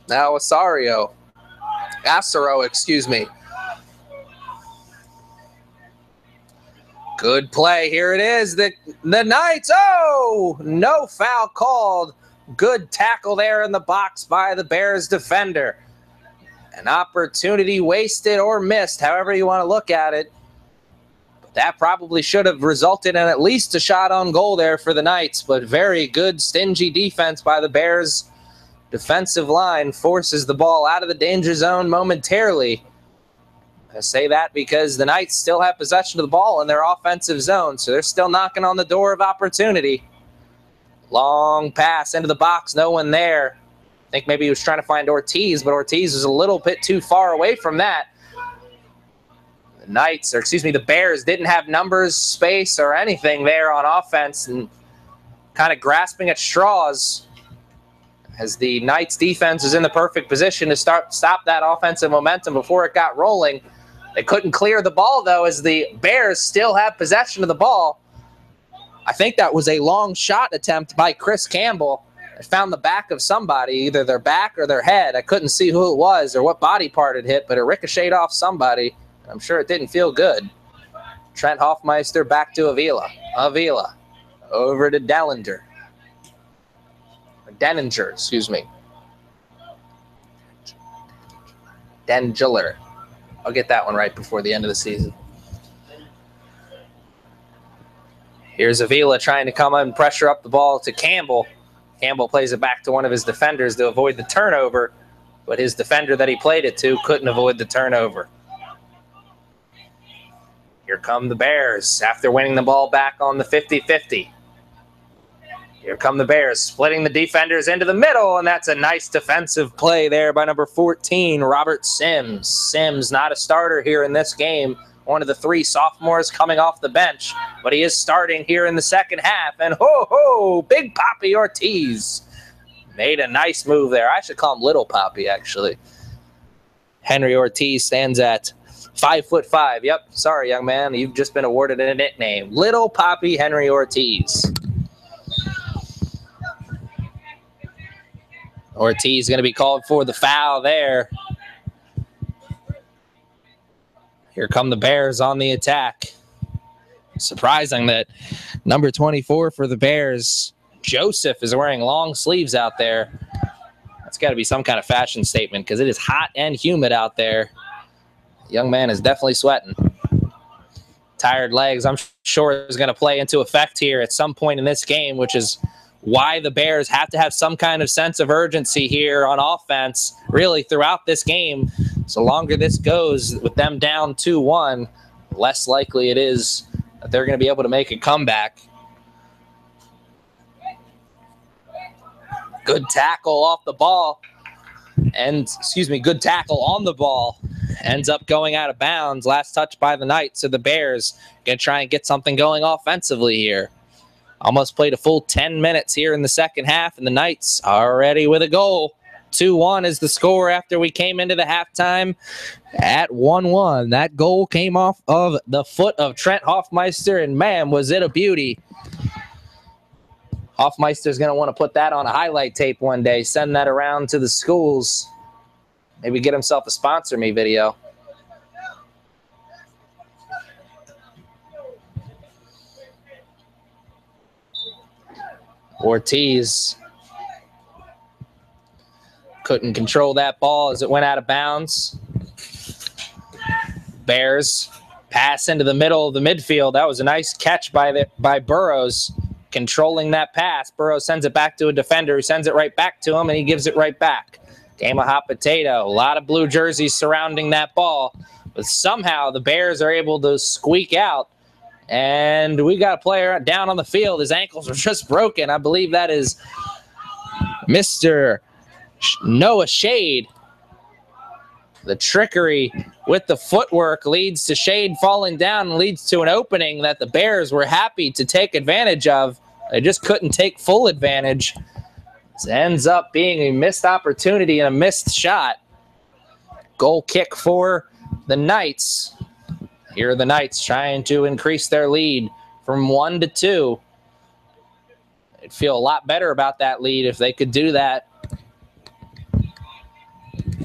Now Acero, excuse me. Good play. Here it is. The Knights. Oh, no foul called. Good tackle there in the box by the Bears defender. An opportunity wasted or missed, however you want to look at it. But that probably should have resulted in at least a shot on goal there for the Knights, but very good, stingy defense by the Bears. Defensive line forces the ball out of the danger zone momentarily. I say that because the Knights still have possession of the ball in their offensive zone, so they're still knocking on the door of opportunity. Long pass into the box, no one there. I think maybe he was trying to find Ortiz, but Ortiz is a little bit too far away from that. The Bears didn't have numbers, space, or anything there on offense, and kind of grasping at straws as the Knights defense is in the perfect position to stop that offensive momentum before it got rolling. They couldn't clear the ball, though, as the Bears still have possession of the ball. I think that was a long shot attempt by Chris Campbell. It found the back of somebody, either their back or their head. I couldn't see who it was or what body part it hit, but it ricocheted off somebody. I'm sure it didn't feel good. Trent Hoffmeister back to Avila. Avila over to Denninger, excuse me. Denninger. I'll get that one right before the end of the season. Here's Avila trying to come and pressure up the ball to Campbell. Campbell plays it back to one of his defenders to avoid the turnover, but his defender that he played it to couldn't avoid the turnover. Here come the Bears after winning the ball back on the 50-50. Here come the Bears, splitting the defenders into the middle, and that's a nice defensive play there by number 14, Robert Sims. Sims not a starter here in this game, one of the 3 sophomores coming off the bench, but he is starting here in the second half, and ho-ho, Big Papi Ortiz made a nice move there. I should call him Little Papi, actually. Henry Ortiz stands at 5'5". Yep, sorry, young man, you've just been awarded a nickname. Little Papi Henry Ortiz. Ortiz going to be called for the foul there. Here come the Bears on the attack. Surprising that number 24 for the Bears, Joseph, is wearing long sleeves out there. That's got to be some kind of fashion statement because it is hot and humid out there. The young man is definitely sweating. Tired legs, I'm sure, is going to play into effect here at some point in this game, which is why the Bears have to have some kind of sense of urgency here on offense, really throughout this game. So longer this goes with them down 2-1, less likely it is that they're going to be able to make a comeback. Good tackle off the ball. Good tackle on the ball. Ends up going out of bounds. Last touch by the Knights. So the Bears going to try and get something going offensively here. Almost played a full 10 minutes here in the second half, and the Knights already with a goal. 2-1 is the score after we came into the halftime at 1-1. That goal came off of the foot of Trent Hoffmeister, and man, was it a beauty. Hoffmeister's going to want to put that on a highlight tape one day, send that around to the schools. Maybe get himself a sponsor me video. Ortiz couldn't control that ball as it went out of bounds. Bears pass into the middle of the midfield. That was a nice catch by Burrows, controlling that pass. Burrows sends it back to a defender who sends it right back to him, and he gives it right back. Game of hot potato. A lot of blue jerseys surrounding that ball, but somehow the Bears are able to squeak out. And we got a player down on the field. His ankles are just broken. I believe that is Mr. Noah Shade. The trickery with the footwork leads to Shade falling down and leads to an opening that the Bears were happy to take advantage of. They just couldn't take full advantage. It ends up being a missed opportunity and a missed shot. Goal kick for the Knights. Here are the Knights trying to increase their lead from 1 to 2. They'd feel a lot better about that lead if they could do that.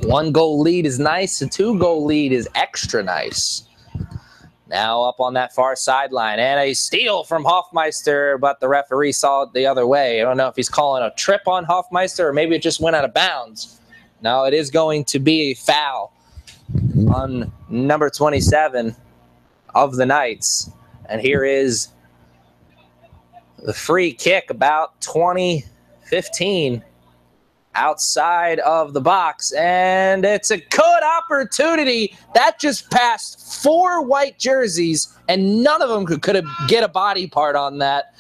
1 goal lead is nice. A 2 goal lead is extra nice. Now up on that far sideline, and a steal from Hoffmeister, but the referee saw it the other way. I don't know if he's calling a trip on Hoffmeister or maybe it just went out of bounds. No, it is going to be a foul on number 27 of the Knights. And here is the free kick, about 20-15 outside of the box, and it's a good opportunity. That just passed 4 white jerseys, and none of them could get a body part on that.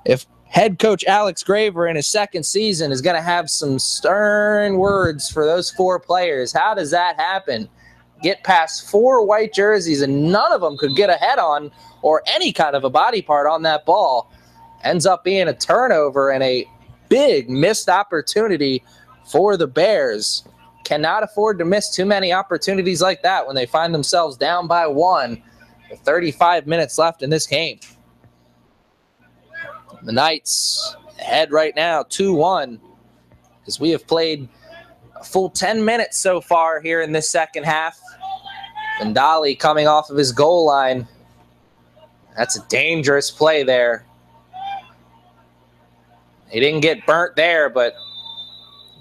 If head coach Alex Graver in his second season is going to have some stern words for those 4 players, how does that happen? Get past 4 white jerseys, and none of them could get a head on or any kind of a body part on that ball. Ends up being a turnover and a big missed opportunity for the Bears. Cannot afford to miss too many opportunities like that when they find themselves down by 1 with 35 minutes left in this game. The Knights ahead right now 2-1 as we have played a full 10 minutes so far here in this second half. Vandali coming off of his goal line. That's a dangerous play there. He didn't get burnt there, but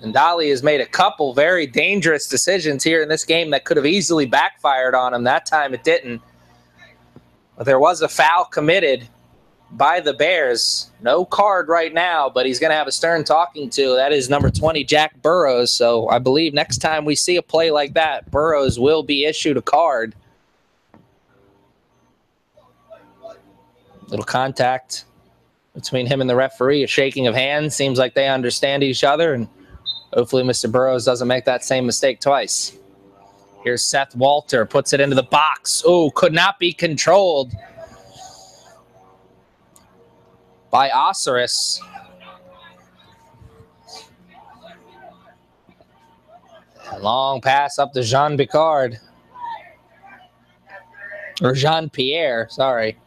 Vandali has made a couple very dangerous decisions here in this game that could have easily backfired on him. That time it didn't. But there was a foul committed by the Bears. No card right now, but he's going to have a stern talking to. That is number 20, Jack Burrows. So I believe next time we see a play like that, Burrows will be issued a card. Little contact between him and the referee, a shaking of hands. Seems like they understand each other, and hopefully Mr. Burrows doesn't make that same mistake twice. Here's Seth Walter, puts it into the box. Oh, could not be controlled by Osiris. A long pass up to Jean Picard. Or Jean-Pierre, sorry.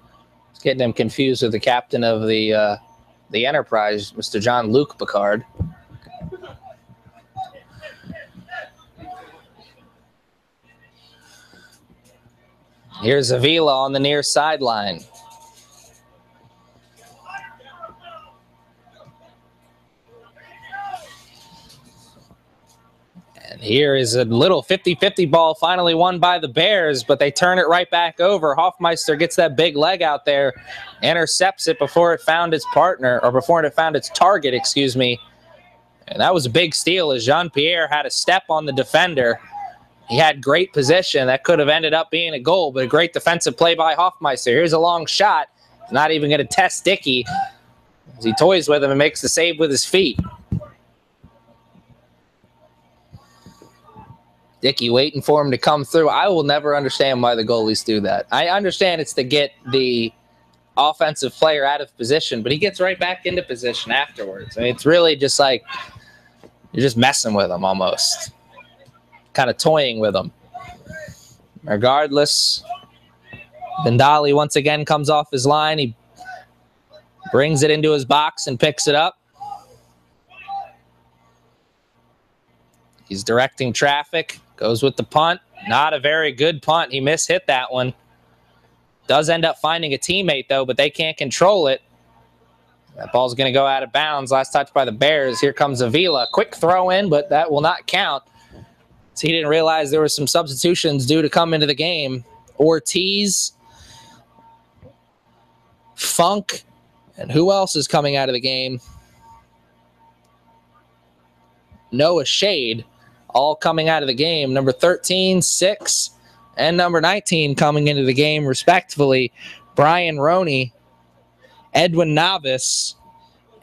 Getting him confused with the captain of the Enterprise, Mr. Jean-Luc Picard. Here's Avila on the near sideline. And here is a little 50-50 ball finally won by the Bears, but they turn it right back over. Hoffmeister gets that big leg out there, intercepts it before it found its partner, or before it found its target, excuse me. And that was a big steal as Jean-Pierre had a step on the defender. He had great position. That could have ended up being a goal, but a great defensive play by Hoffmeister. Here's a long shot. Not even going to test Dickey as he toys with him and makes the save with his feet. Dickey waiting for him to come through. I will never understand why the goalies do that. I understand it's to get the offensive player out of position, but he gets right back into position afterwards. I mean, it's really just like you're just messing with him almost. Kind of toying with him. Regardless, Vandali once again comes off his line. He brings it into his box and picks it up. He's directing traffic. Goes with the punt. Not a very good punt. He mishit that one. Does end up finding a teammate, though, but they can't control it. That ball's going to go out of bounds. Last touch by the Bears. Here comes Avila. Quick throw in, but that will not count. So he didn't realize there were some substitutions due to come into the game. Ortiz, Funk, and who else is coming out of the game? Noah Shade, all coming out of the game. Number 13, 6, and number 19 coming into the game, respectively. Brian Roney, Edwin Navis,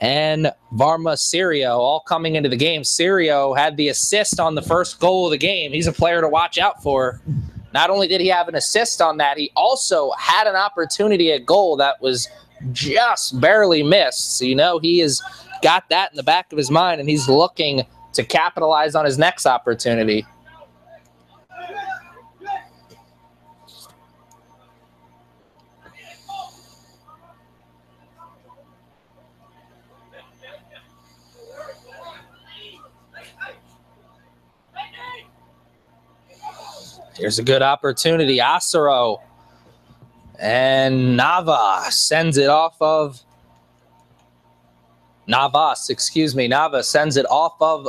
and Varma Sirio all coming into the game. Sirio had the assist on the first goal of the game. He's a player to watch out for. Not only did he have an assist on that, he also had an opportunity at goal that was just barely missed. So you know he has got that in the back of his mind, and he's looking to capitalize on his next opportunity. Here's a good opportunity. Asaro And Navas sends it off of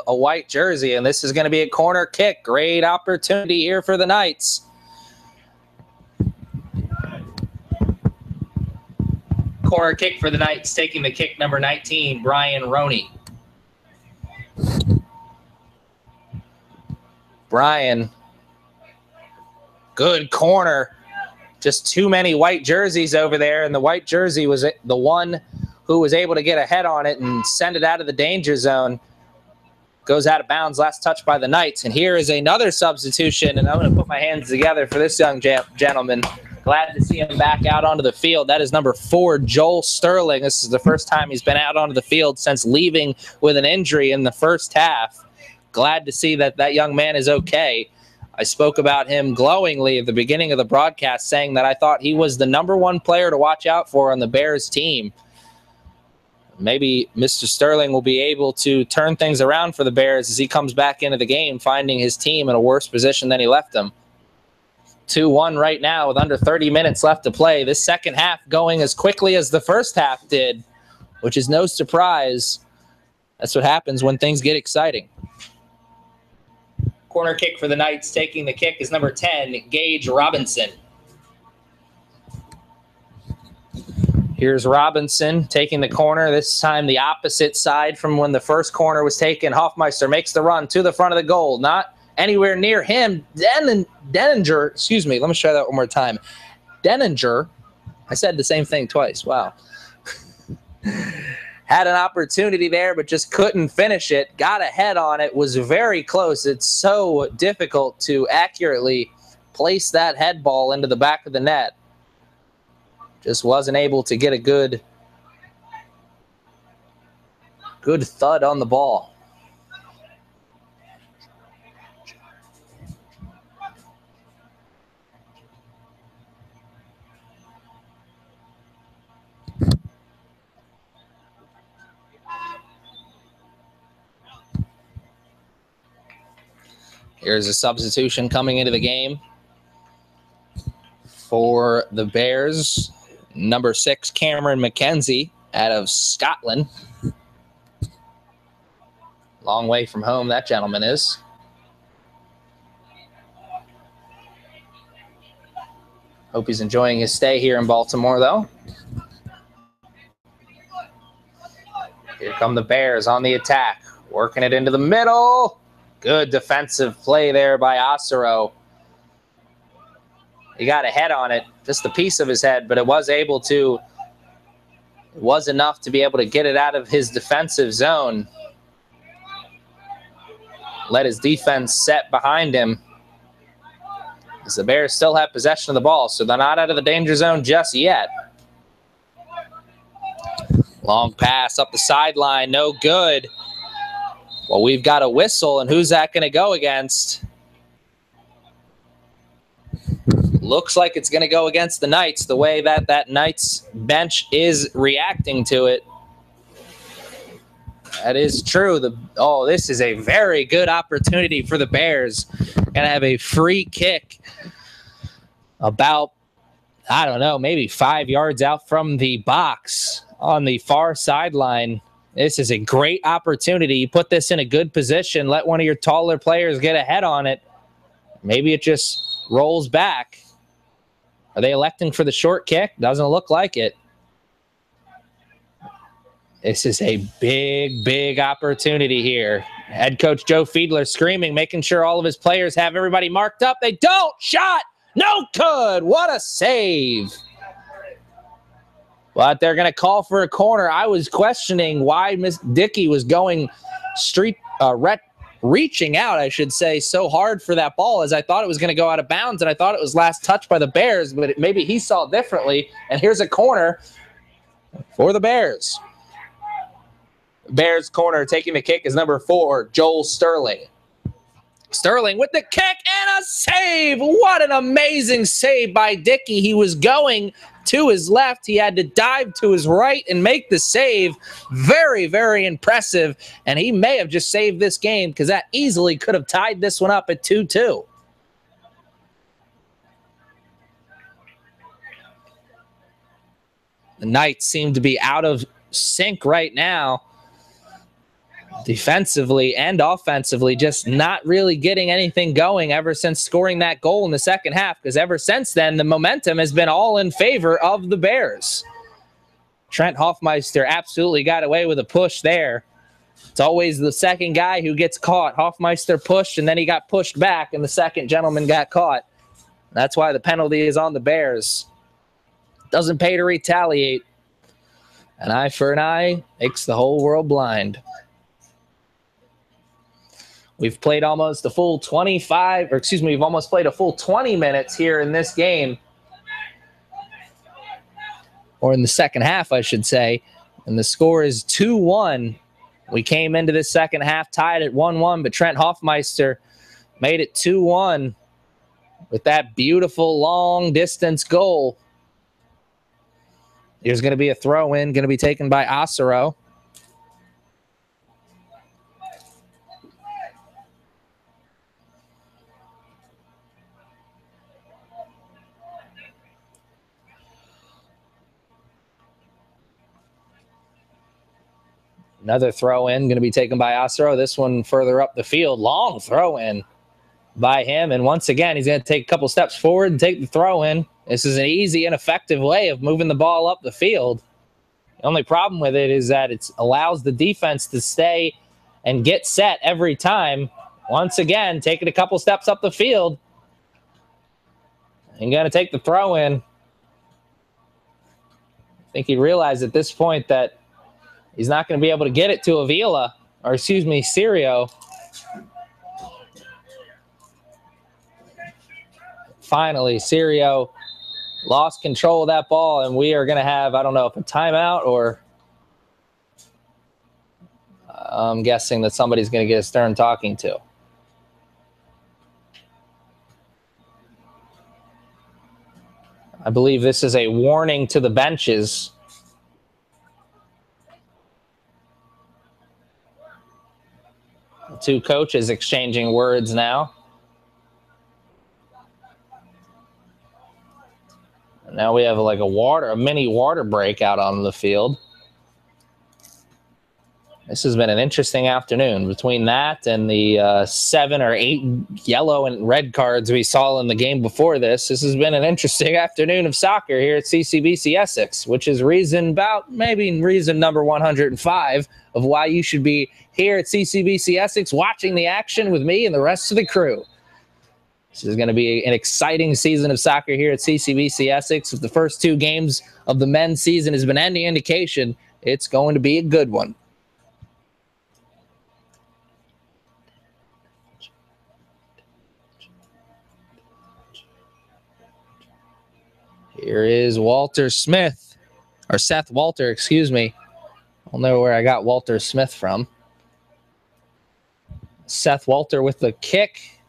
a white jersey, and this is going to be a corner kick. Great opportunity here for the Knights. Corner kick for the Knights, taking the kick, number 19, Brian Roney. Brian, good corner. Just too many white jerseys over there, and the white jersey was the one who was able to get ahead on it and send it out of the danger zone. Goes out of bounds, last touch by the Knights. And here is another substitution, and I'm going to put my hands together for this young gentleman. Glad to see him back out onto the field. That is number 4, Joel Sterling. This is the first time he's been out onto the field since leaving with an injury in the first half. Glad to see that that young man is okay. I spoke about him glowingly at the beginning of the broadcast, saying that I thought he was the number 1 player to watch out for on the Bears team. Maybe Mr. Sterling will be able to turn things around for the Bears as he comes back into the game, finding his team in a worse position than he left them. 2-1 right now with under 30 minutes left to play. This second half going as quickly as the first half did, which is no surprise. That's what happens when things get exciting. Corner kick for the Knights. Taking the kick is number 10, Gage Robinson. Here's Robinson taking the corner, this time the opposite side from when the first corner was taken. Hoffmeister makes the run to the front of the goal. Not anywhere near him. Denninger, excuse me, let me try that one more time. Denninger, I said the same thing twice. Wow. Had an opportunity there, but just couldn't finish it. Got ahead on it, was very close. It's so difficult to accurately place that head ball into the back of the net. Just wasn't able to get a good thud on the ball. Here's a substitution coming into the game for the Bears. Number 6, Cameron McKenzie out of Scotland. Long way from home that gentleman is. Hope he's enjoying his stay here in Baltimore, though. Here come the Bears on the attack. Working it into the middle. Good defensive play there by Osiro. He got a head on it, just a piece of his head, but it was enough to be able to get it out of his defensive zone. Let his defense set behind him. As the Bears still have possession of the ball, so they're not out of the danger zone just yet. Long pass up the sideline, no good. Well, we've got a whistle, and who's that going to go against? Looks like it's going to go against the Knights, the way that Knights bench is reacting to it. That is true. This is a very good opportunity for the Bears. Going to have a free kick about, I don't know, maybe 5 yards out from the box on the far sideline. This is a great opportunity. You put this in a good position, let one of your taller players get a head on it. Maybe it just rolls back. Are they electing for the short kick? Doesn't look like it. This is a big, big opportunity here. Head coach Joe Fiedler screaming, making sure all of his players have everybody marked up. They don't. Shot. No good. What a save. But they're going to call for a corner. I was questioning why Miss Dickey was going reaching out, I should say, so hard for that ball, as I thought it was going to go out of bounds, and I thought it was last touched by the Bears, but maybe he saw it differently. And here's a corner for the Bears. Bears corner taking the kick is number 4, Joel Sterling. Sterling with the kick and a save. What an amazing save by Dickey. He was going to his left. He had to dive to his right and make the save. Very, very impressive. And he may have just saved this game, because that easily could have tied this one up at 2-2. The Knights seem to be out of sync right now, defensively and offensively, just not really getting anything going ever since scoring that goal in the second half, because ever since then, the momentum has been all in favor of the Bears. Trent Hoffmeister absolutely got away with a push there. It's always the second guy who gets caught. Hoffmeister pushed, and then he got pushed back, and the second gentleman got caught. That's why the penalty is on the Bears. Doesn't pay to retaliate. An eye for an eye makes the whole world blind. We've played almost a full 25, or excuse me, we've almost played a full 20 minutes here in this game. Or in the second half, I should say. And the score is 2-1. We came into this second half tied at 1-1, but Trent Hoffmeister made it 2-1 with that beautiful long-distance goal. There's going to be a throw-in, going to be taken by Osiro. Another throw-in going to be taken by Osiro. This one further up the field. Long throw-in by him. And once again, he's going to take a couple steps forward and take the throw-in. This is an easy and effective way of moving the ball up the field. The only problem with it is that it allows the defense to stay and get set every time. Once again, taking a couple steps up the field. And going to take the throw-in. I think he realized at this point that he's not going to be able to get it to Avila, or excuse me, Sirio. Finally, Sirio lost control of that ball, and we are going to have, I don't know if a timeout or I'm guessing that somebody's going to get a stern talking to. I believe this is a warning to the benches. Two coaches exchanging words now. And now we have like a mini water break out on the field. This has been an interesting afternoon. Between that and the 7 or 8 yellow and red cards we saw in the game before this, this has been an interesting afternoon of soccer here at CCBC Essex, which is maybe reason number 105 of why you should be here at CCBC Essex watching the action with me and the rest of the crew. This is going to be an exciting season of soccer here at CCBC Essex. If the first 2 games of the men's season has been any indication, it's going to be a good one. Here is Walter Smith, or Seth Walter, excuse me. I don't know where I got Walter Smith from. Seth Walter with the kick.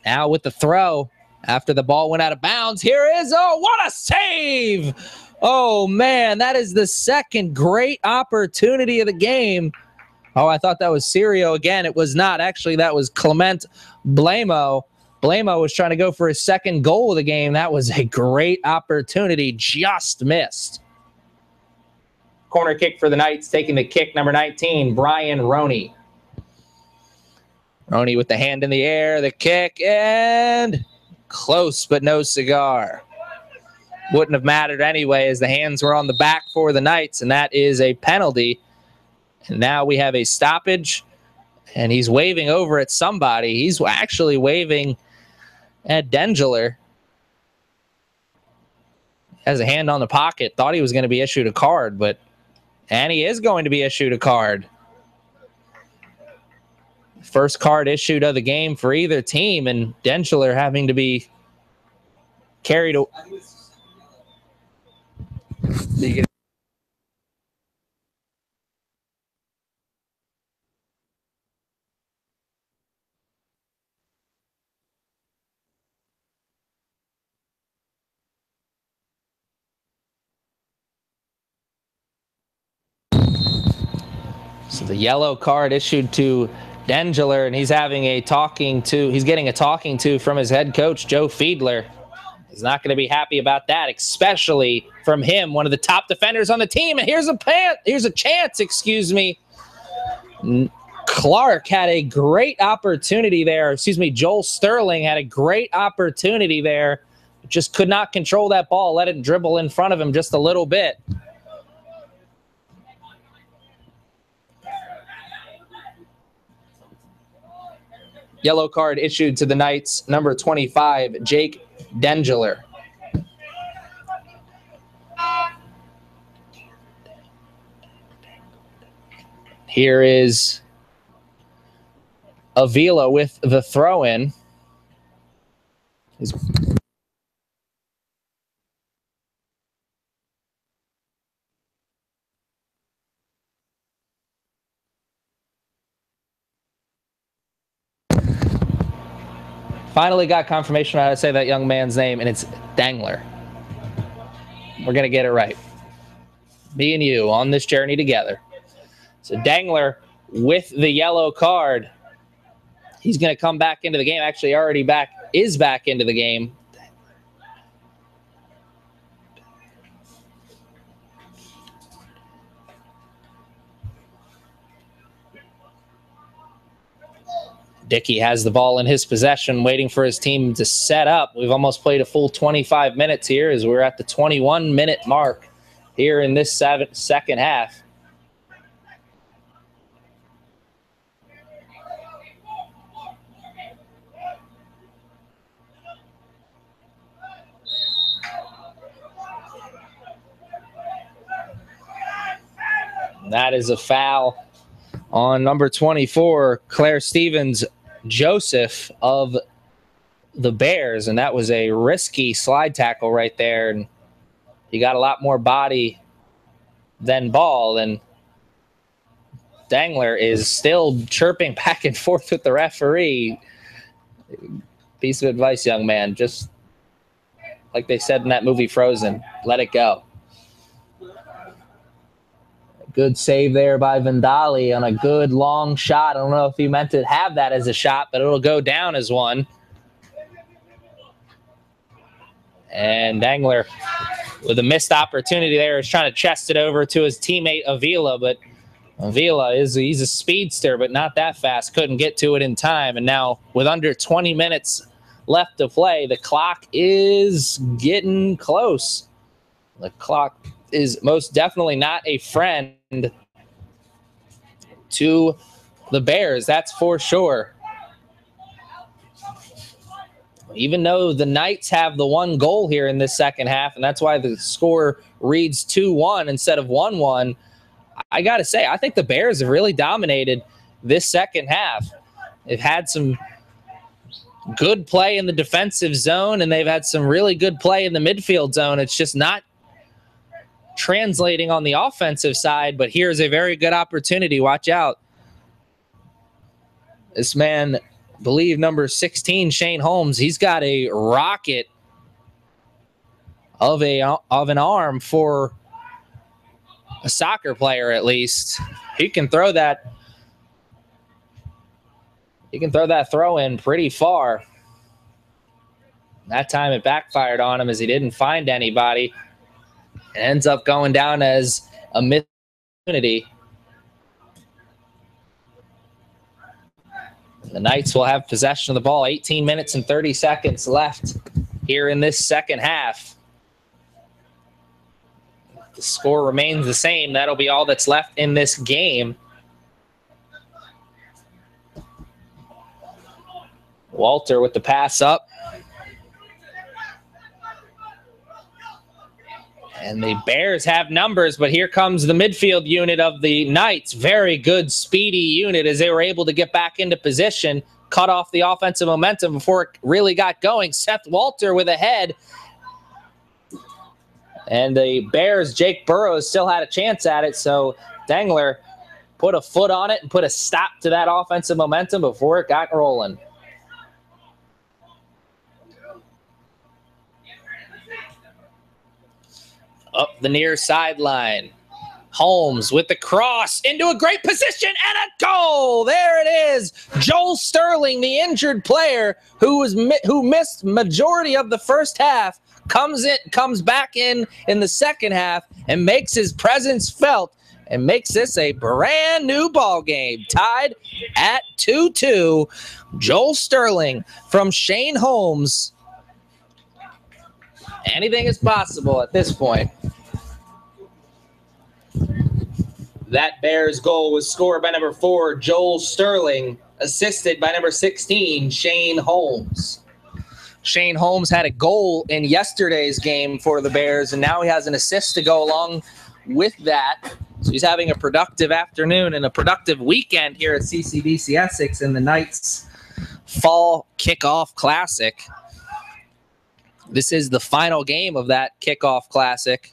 Now with the throw after the ball went out of bounds. Here is, oh, what a save! Oh, man, that is the second great opportunity of the game. Oh, I thought that was Sirio again. It was not. Actually, that was Clement Blamo. Blamo was trying to go for his second goal of the game. That was a great opportunity, just missed. Corner kick for the Knights, taking the kick, number 19, Brian Roney. Roney with the hand in the air, the kick, and close but no cigar. Wouldn't have mattered anyway as the hands were on the back for the Knights, and that is a penalty. And now we have a stoppage, and he's waving over at somebody. He's actually waving at Dengeler. Has a hand on the pocket. Thought he was going to be issued a card, and he is going to be issued a card. First card issued of the game for either team, and Dengeler having to be carried away. So the yellow card issued to Dengeler, and he's getting a talking to from his head coach, Joe Fiedler. He's not going to be happy about that, especially from him, one of the top defenders on the team. And here's a chance, excuse me. Clark had a great opportunity there. Excuse me, Joel Sterling had a great opportunity there. Just could not control that ball, let it dribble in front of him just a little bit. Yellow card issued to the Knights, number 25, Jake Dengeler. Here is Avila with the throw-in. Finally got confirmation on how to say that young man's name, and it's Dangler. We're going to get it right. Me and you on this journey together. So Dangler with the yellow card. He's going to come back into the game. Actually, already is back into the game. Dickey has the ball in his possession, waiting for his team to set up. We've almost played a full 25 minutes here as we're at the 21-minute mark here in this second half. That is a foul on number 24, Claire Stevens Joseph of the Bears, and that was a risky slide tackle right there. And he got a lot more body than ball, and Dangler is still chirping back and forth with the referee. Piece of advice, young man. Just like they said in that movie Frozen, let it go. Good save there by Vandali on a good long shot. I don't know if he meant to have that as a shot, but it'll go down as one. And Dangler with a missed opportunity there is trying to chest it over to his teammate Avila, but Avila he's a speedster, but not that fast. Couldn't get to it in time. And now with under 20 minutes left to play, the clock is getting close. The clock is most definitely not a friend to the Bears, that's for sure. Even though the Knights have the one goal here in this second half, and that's why the score reads 2-1 instead of 1-1, I got to say, I think the Bears have really dominated this second half. They've had some good play in the defensive zone, and they've had some really good play in the midfield zone. It's just not translating on the offensive side, but here's a very good opportunity. Watch out. This man, I believe number 16, Shane Holmes, he's got a rocket of an arm for a soccer player at least. He can throw that. He can throw that throw in pretty far. That time it backfired on him as he didn't find anybody. It ends up going down as a missed opportunity. The Knights will have possession of the ball. 18 minutes and 30 seconds left here in this second half. The score remains the same. That'll be all that's left in this game. Walter with the pass up. And the Bears have numbers, but here comes the midfield unit of the Knights. Very good, speedy unit as they were able to get back into position, cut off the offensive momentum before it really got going. Seth Walter with a head. And the Bears, Jake Burrows, still had a chance at it, so Dangler put a foot on it and put a stop to that offensive momentum before it got rolling. Up the near sideline. Holmes with the cross into a great position and a goal. There it is. Joel Sterling, the injured player who missed majority of the first half, comes back in the second half and makes his presence felt and makes this a brand new ball game, tied at 2-2. Joel Sterling from Shane Holmes. Anything is possible at this point. That Bears goal was scored by number 4, Joel Sterling, assisted by number 16, Shane Holmes. Shane Holmes had a goal in yesterday's game for the Bears, and now he has an assist to go along with that. So he's having a productive afternoon and a productive weekend here at CCBC Essex in the Knights Fall Kickoff Classic. This is the final game of that Kickoff Classic.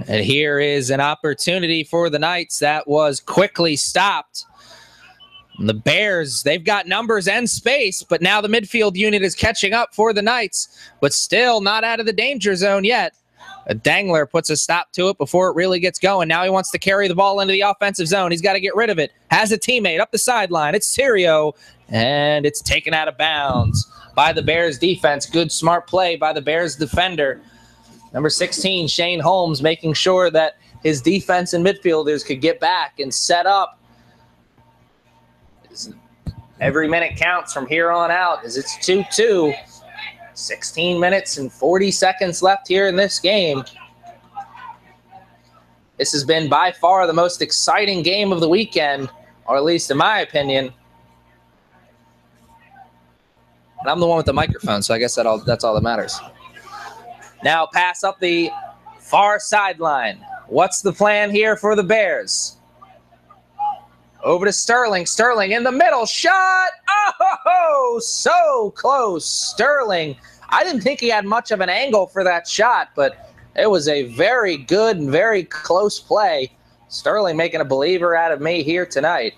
And here is an opportunity for the Knights that was quickly stopped. And the Bears, they've got numbers and space, but now the midfield unit is catching up for the Knights, but still not out of the danger zone yet. A Dangler puts a stop to it before it really gets going. Now he wants to carry the ball into the offensive zone. He's got to get rid of it. Has a teammate up the sideline. It's Serio, and it's taken out of bounds by the Bears defense. Good, smart play by the Bears defender. Number 16, Shane Holmes, making sure that his defense and midfielders could get back and set up. Every minute counts from here on out as it's 2-2. 16 minutes and 40 seconds left here in this game. This has been by far the most exciting game of the weekend, or at least in my opinion. And I'm the one with the microphone, so I guess that's all that matters. Now pass up the far sideline. What's the plan here for the Bears? Over to Sterling. Sterling in the middle. Shot! Oh, so close. Sterling. I didn't think he had much of an angle for that shot, but it was a very good and very close play. Sterling making a believer out of me here tonight,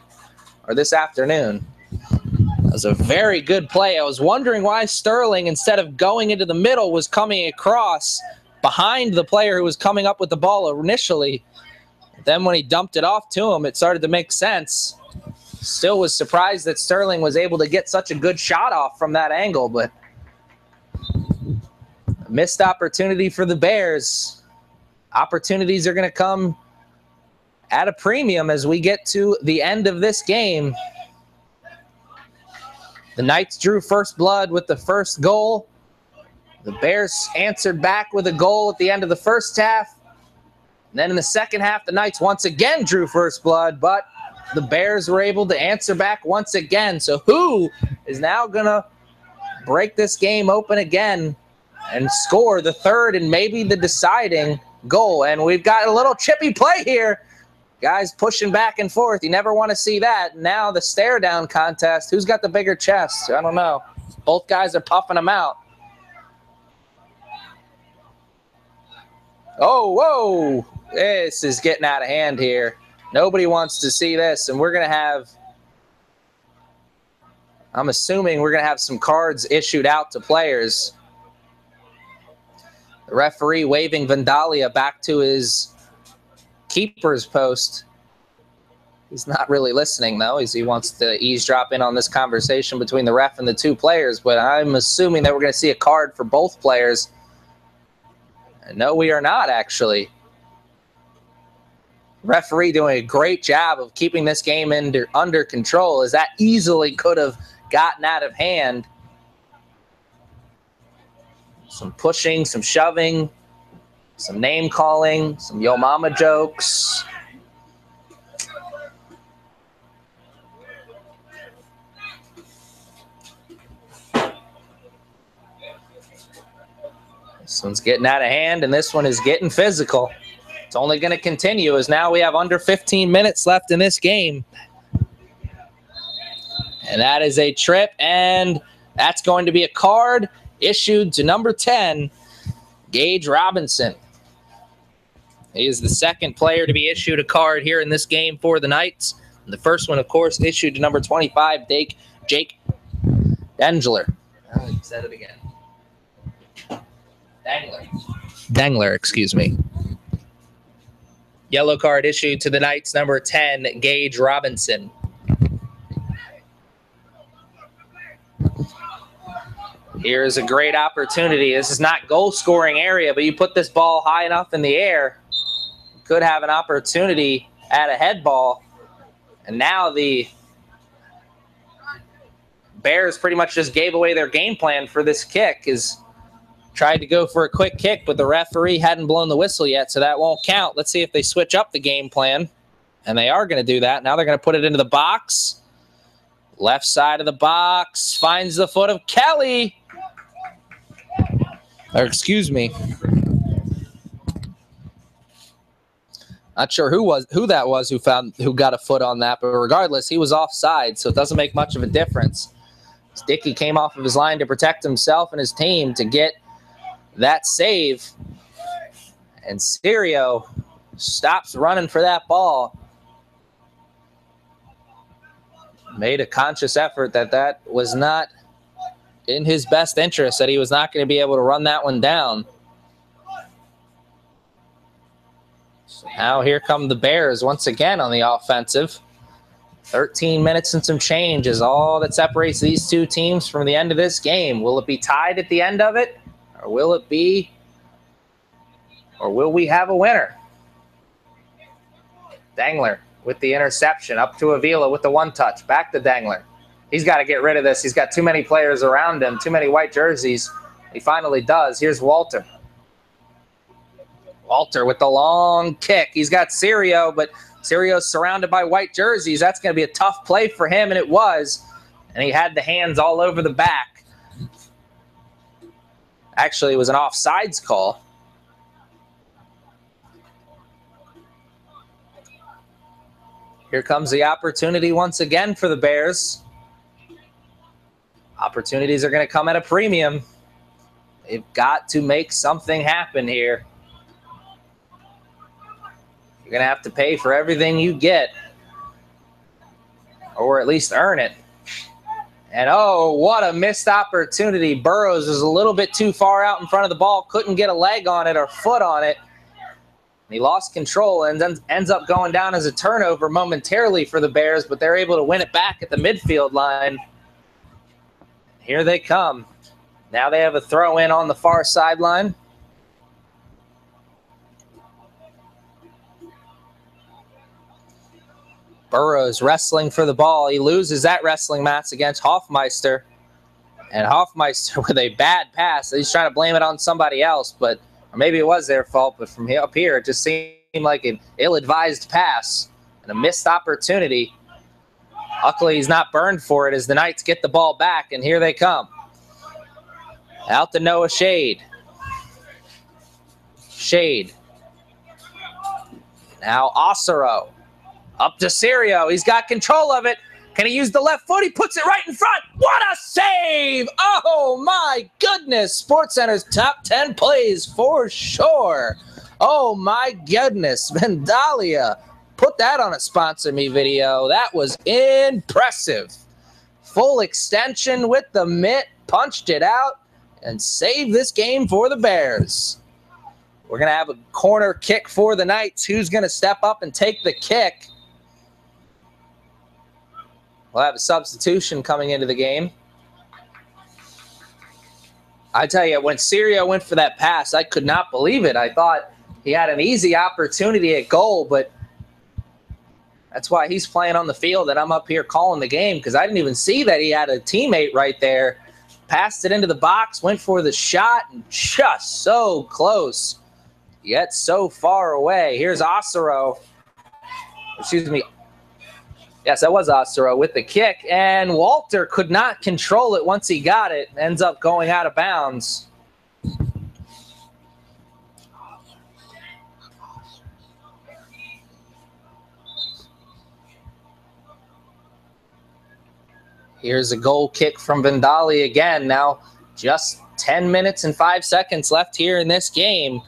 or this afternoon. That was a very good play. I was wondering why Sterling, instead of going into the middle, was coming across behind the player who was coming up with the ball initially. Then when he dumped it off to him, it started to make sense. Still was surprised that Sterling was able to get such a good shot off from that angle, but a missed opportunity for the Bears. Opportunities are going to come at a premium as we get to the end of this game. The Knights drew first blood with the first goal. The Bears answered back with a goal at the end of the first half. And then in the second half, the Knights once again drew first blood, but the Bears were able to answer back once again. So who is now going to break this game open again and score the third and maybe the deciding goal? And we've got a little chippy play here. Guys pushing back and forth. You never want to see that. Now the stare down contest. Who's got the bigger chest? I don't know. Both guys are puffing them out. Oh, whoa. This is getting out of hand here. Nobody wants to see this, and we're going to have, I'm assuming we're going to have some cards issued out to players. The referee waving Vandalia back to his keeper's post. He's not really listening, though, as he wants to eavesdrop in on this conversation between the ref and the two players, but I'm assuming that we're going to see a card for both players. And no, we are not, actually. Referee doing a great job of keeping this game under control, as that easily could have gotten out of hand. Some pushing, some shoving, some name calling, some yo mama jokes. This one's getting out of hand, and this one is getting physical. It's only going to continue as now we have under 15 minutes left in this game. And that is a trip, and that's going to be a card issued to number 10, Gage Robinson. He is the second player to be issued a card here in this game for the Knights. And the first one, of course, issued to number 25, Jake Dangler. Oh, he said it again. Dangler, excuse me. Yellow card issued to the Knights, number 10, Gage Robinson. Here's a great opportunity. This is not goal-scoring area, but you put this ball high enough in the air, you could have an opportunity at a head ball. And now the Bears pretty much just gave away their game plan for this kick. Tried to go for a quick kick, but the referee hadn't blown the whistle yet, so that won't count. Let's see if they switch up the game plan. And they are going to do that. Now they're going to put it into the box. Left side of the box. Finds the foot of Kelly. Or excuse me. Not sure who that was who got a foot on that, but regardless, he was offside, so it doesn't make much of a difference. Dickey came off of his line to protect himself and his team to get that save. And Serio stops running for that ball. Made a conscious effort that was not in his best interest, that he was not going to be able to run that one down. So now here come the Bears once again on the offensive. 13 minutes and some change is all that separates these two teams from the end of this game. Will it be tied at the end of it? Or will we have a winner? Dangler with the interception. Up to Avila with the one touch. Back to Dangler. He's got to get rid of this. He's got too many players around him. Too many white jerseys. He finally does. Here's Walter. Walter with the long kick. He's got Serio, but Serio's surrounded by white jerseys. That's going to be a tough play for him, and it was. And he had the hands all over the back. Actually, it was an offsides call. Here comes the opportunity once again for the Bears. Opportunities are going to come at a premium. They've got to make something happen here. You're going to have to pay for everything you get, or at least earn it. And oh, what a missed opportunity. Burrows was a little bit too far out in front of the ball, couldn't get a leg on it or foot on it. And he lost control and then ends up going down as a turnover momentarily for the Bears, but they're able to win it back at the midfield line. Here they come. Now they have a throw in on the far sideline. Burrows wrestling for the ball. He loses that wrestling match against Hoffmeister. And Hoffmeister with a bad pass. He's trying to blame it on somebody else, or maybe it was their fault, but from up here, it just seemed like an ill-advised pass and a missed opportunity. Luckily, he's not burned for it as the Knights get the ball back, and here they come. Out to Noah Shade. Shade. Now Osiro. Up to Serio. He's got control of it. Can he use the left foot? He puts it right in front. What a save! Oh, my goodness. SportsCenter's top 10 plays for sure. Oh, my goodness. Vandalia. Put that on a Sponsor Me video. That was impressive. Full extension with the mitt. Punched it out and saved this game for the Bears. We're going to have a corner kick for the Knights. Who's going to step up and take the kick? We'll have a substitution coming into the game. I tell you, when Serio went for that pass, I could not believe it. I thought he had an easy opportunity at goal, but that's why he's playing on the field and I'm up here calling the game, because I didn't even see that he had a teammate right there. Passed it into the box, went for the shot, and just so close, yet so far away. Here's Osiro. Excuse me. Yes, that was Osiro with the kick, and Walter could not control it once he got it. Ends up going out of bounds. Here's a goal kick from Vandali again. Now just 10 minutes and 5 seconds left here in this game.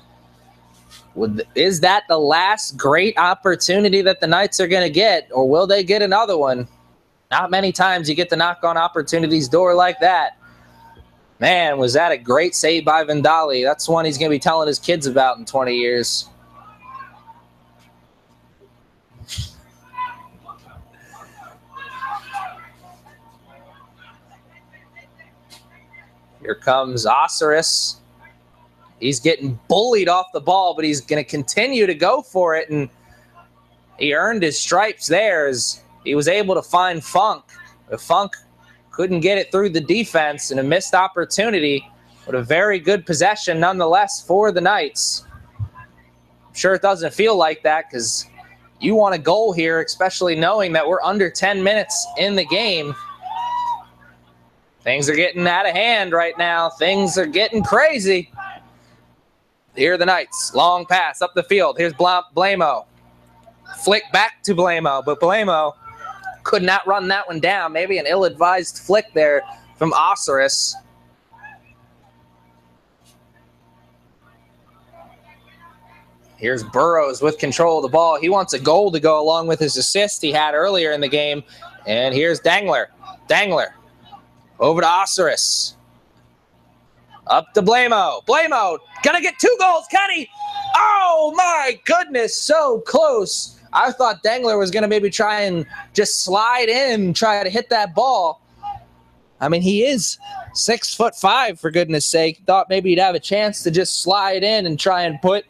Is that the last great opportunity that the Knights are going to get, or will they get another one? Not many times you get to knock on opportunity's door like that. Man, was that a great save by Vandali. That's one he's going to be telling his kids about in 20 years. Here comes Osiris. He's getting bullied off the ball, but he's going to continue to go for it, and he earned his stripes there as he was able to find Funk. But Funk couldn't get it through the defense, and a missed opportunity, but a very good possession nonetheless for the Knights. I'm sure it doesn't feel like that because you want a goal here, especially knowing that we're under 10 minutes in the game. Things are getting out of hand right now. Things are getting crazy. Here are the Knights. Long pass up the field. Here's Blamo. Flick back to Blamo, but Blamo could not run that one down. Maybe an ill-advised flick there from Osiris. Here's Burrows with control of the ball. He wants a goal to go along with his assist he had earlier in the game. And here's Dangler. Dangler over to Osiris. Up to Blamo. Blamo gonna get 2 goals. Can he? Oh my goodness, so close. I thought Dangler was gonna maybe try and just slide in, try to hit that ball. I mean, he is 6'5", for goodness sake. Thought maybe he'd have a chance to just slide in and try and put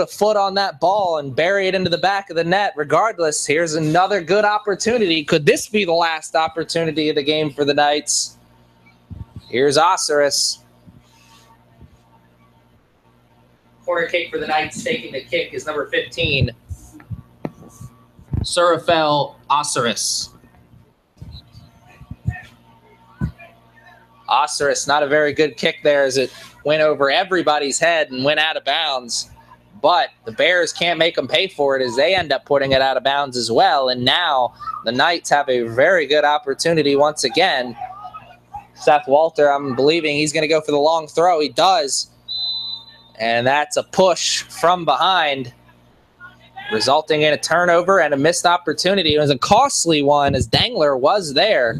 a foot on that ball and bury it into the back of the net. Regardless, here's another good opportunity. Could this be the last opportunity of the game for the Knights? Here's Osiris. Corner kick for the Knights. Taking the kick is number 15, Surafel Osiris. Osiris, not a very good kick there as it went over everybody's head and went out of bounds. But the Bears can't make them pay for it as they end up putting it out of bounds as well. And now the Knights have a very good opportunity once again. Seth Walter, I'm believing he's going to go for the long throw. He does. And that's a push from behind, resulting in a turnover and a missed opportunity. It was a costly one as Dangler was there.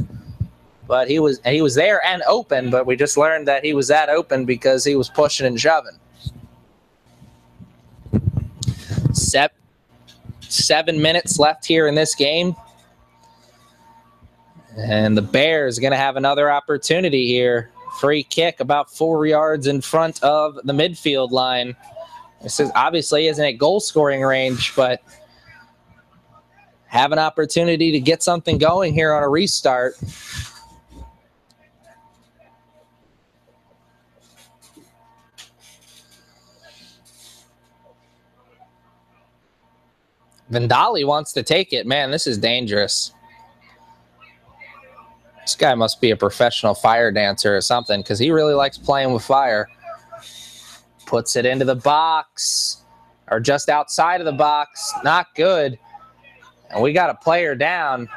But he was there and open, but we just learned that he was that open because he was pushing and shoving. 7 minutes left here in this game. And the Bears going to have another opportunity here. Free kick about 4 yards in front of the midfield line. This is obviously isn't at goal scoring range, but have an opportunity to get something going here on a restart. Vendali wants to take it. Man, this is dangerous. This guy must be a professional fire dancer or something because he really likes playing with fire. Puts it into the box or just outside of the box. Not good. And we got a player down.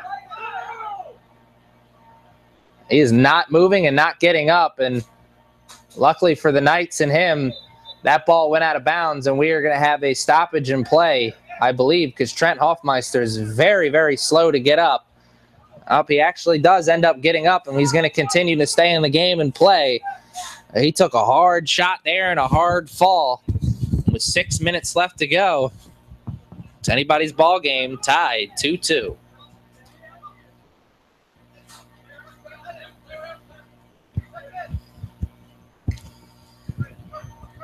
He is not moving and not getting up. And luckily for the Knights and him, that ball went out of bounds and we are going to have a stoppage in play, I believe, because Trent Hoffmeister is very, very slow to get up. He actually does end up getting up, and he's going to continue to stay in the game and play. He took a hard shot there and a hard fall. With 6 minutes left to go, it's anybody's ball game, tied 2-2.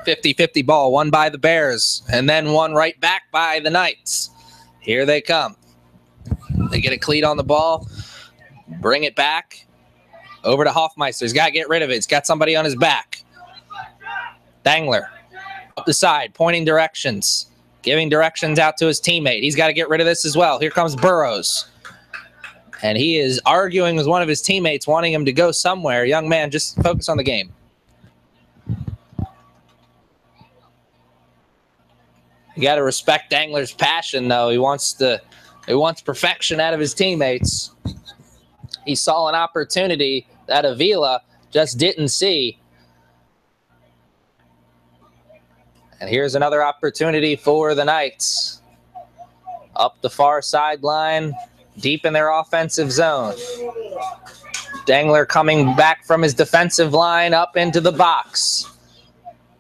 .50-50 ball, won by the Bears, and then one right back by the Knights. Here they come. They get a cleat on the ball, bring it back over to Hoffmeister. He's got to get rid of it. He's got somebody on his back. Dangler up the side, pointing directions, giving directions out to his teammate. He's got to get rid of this as well. Here comes Burrows. And he is arguing with one of his teammates, wanting him to go somewhere. Young man, just focus on the game. You got to respect Dangler's passion, though. He wants perfection out of his teammates. He saw an opportunity that Avila just didn't see. And here's another opportunity for the Knights. Up the far sideline, deep in their offensive zone. Dangler coming back from his defensive line up into the box.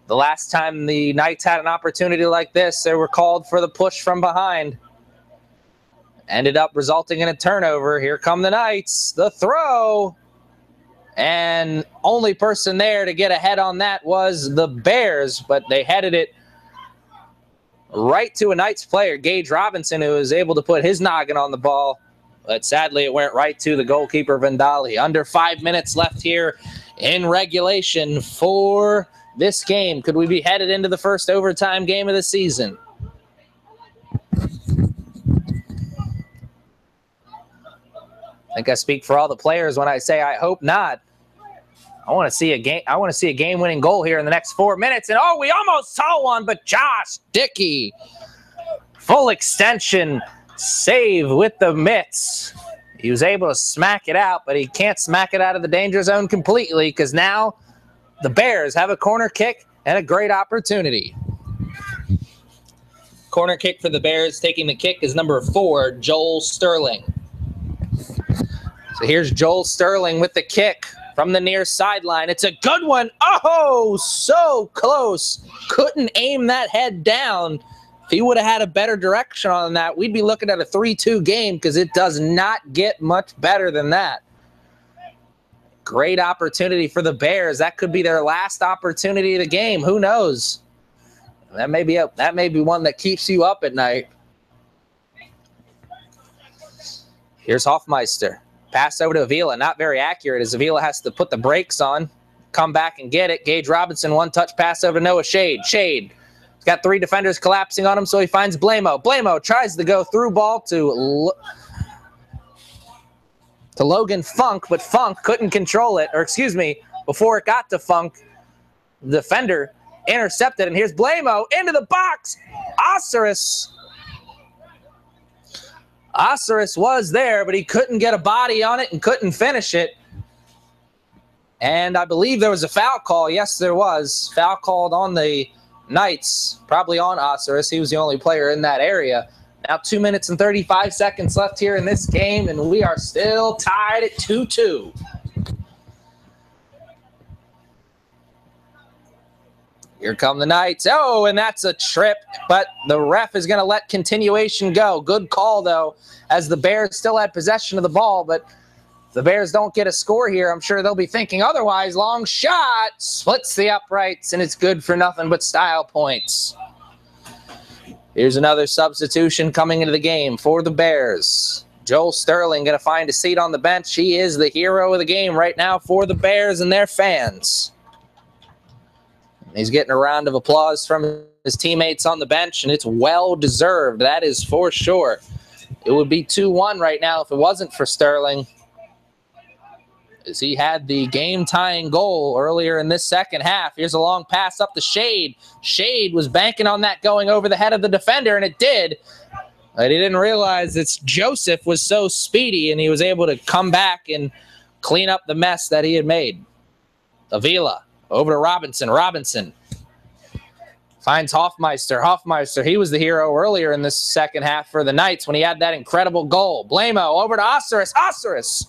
The last time the Knights had an opportunity like this, they were called for the push from behind. ended up resulting in a turnover. Here come the Knights. The throw. And only person there to get ahead on that was the Bears, but they headed it right to a Knights player, Gage Robinson, who was able to put his noggin on the ball. But sadly, it went right to the goalkeeper, Vandali. Under 5 minutes left here in regulation for this game. Could we be headed into the first overtime game of the season? I think I speak for all the players when I say I hope not. I want to see a game. I want to see a game-winning goal here in the next 4 minutes. And oh, we almost saw one, but Josh Dickey, full extension save with the mitts. He was able to smack it out, but he can't smack it out of the danger zone completely because now the Bears have a corner kick and a great opportunity. Corner kick for the Bears. Taking the kick is number 4, Joel Sterling. So here's Joel Sterling with the kick from the near sideline. It's a good one. Oh, so close. Couldn't aim that head down. If he would have had a better direction on that, we'd be looking at a 3-2 game because it does not get much better than that. Great opportunity for the Bears. That could be their last opportunity of the game. Who knows? That may be one that keeps you up at night. Here's Hoffmeister. Pass over to Avila. Not very accurate as Avila has to put the brakes on, come back and get it. Gage Robinson, one-touch pass over to Noah Shade. Shade. He's got 3 defenders collapsing on him, so he finds Blamo. Blamo tries to go through ball to Logan Funk, but Funk couldn't control it. Or excuse me, before it got to Funk, the defender intercepted. And here's Blamo into the box. Osiris was there, but he couldn't get a body on it and couldn't finish it. And I believe there was a foul call. Yes, there was. Foul called on the Knights, probably on Osiris. He was the only player in that area. Now 2 minutes and 35 seconds left here in this game, and we are still tied at 2-2. Here come the Knights. Oh, and that's a trip, but the ref is going to let continuation go. Good call, though, as the Bears still had possession of the ball, but if the Bears don't get a score here, I'm sure they'll be thinking otherwise. Long shot, splits the uprights, and it's good for nothing but style points. Here's another substitution coming into the game for the Bears. Joel Sterling going to find a seat on the bench. He is the hero of the game right now for the Bears and their fans. He's getting a round of applause from his teammates on the bench, and it's well-deserved. That is for sure. It would be 2-1 right now if it wasn't for Sterling, as he had the game-tying goal earlier in this second half. Here's a long pass up to Shade. Shade was banking on that going over the head of the defender, and it did. But he didn't realize that Joseph was so speedy, and he was able to come back and clean up the mess that he had made. Avila. Over to Robinson. Robinson finds Hoffmeister. Hoffmeister, he was the hero earlier in this second half for the Knights when he had that incredible goal. Blamo over to Osiris. Osiris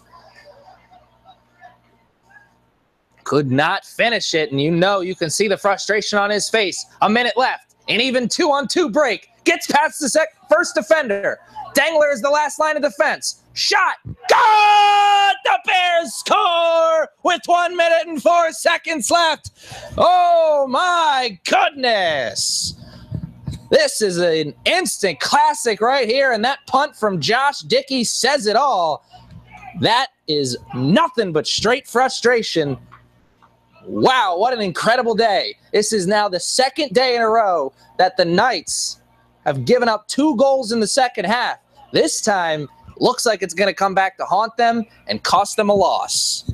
could not finish it, and you can see the frustration on his face. A minute left. An even 2-on-2 break. Gets past the first defender. Dangler is the last line of defense. Shot. Good! The Bears score with 1 minute and 4 seconds left. Oh, my goodness. This is an instant classic right here, and that punt from Josh Dickey says it all. That is nothing but straight frustration. Wow, what an incredible day. This is now the second day in a row that the Knights have given up 2 goals in the second half. This time, looks like it's going to come back to haunt them and cost them a loss.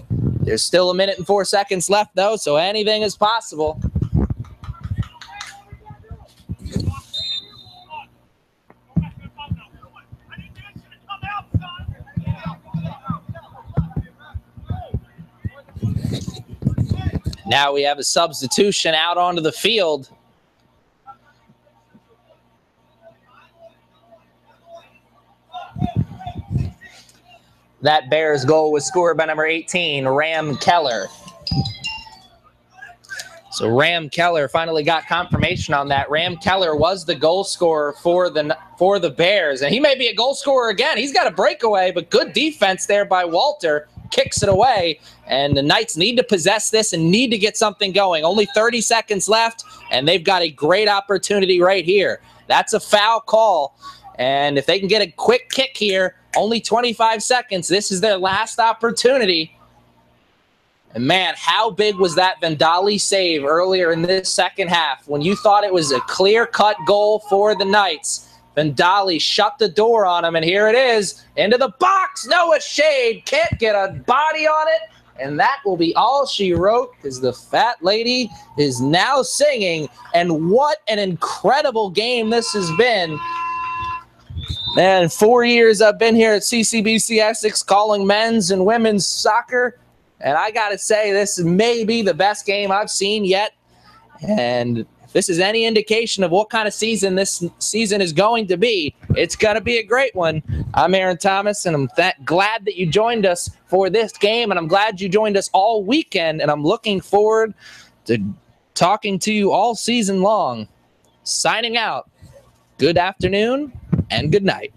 There's still 1 minute and 4 seconds left, though, so anything is possible. Now we have a substitution out onto the field. That Bears goal was scored by number 18, Ram Keller. So Ram Keller finally got confirmation on that. Ram Keller was the goal scorer for the for the Bears. And he may be a goal scorer again. He's got a breakaway, but good defense there by Walter. Kicks it away, and the Knights need to possess this and need to get something going. Only 30 seconds left, and they've got a great opportunity right here. That's a foul call, and if they can get a quick kick here, only 25 seconds, this is their last opportunity. And man, how big was that Vendali save earlier in this second half when you thought it was a clear-cut goal for the Knights? Vendali shut the door on him, and here it is, into the box. Noah Shade can't get a body on it, and that will be all she wrote because the fat lady is now singing. And what an incredible game this has been. Man, 4 years I've been here at CCBC Essex calling men's and women's soccer, and I got to say this may be the best game I've seen yet. And this is any indication of what kind of season this season is going to be. It's going to be a great one. I'm Aaron Thomas, and I'm glad that you joined us for this game, and I'm glad you joined us all weekend, and I'm looking forward to talking to you all season long. Signing out. Good afternoon and good night.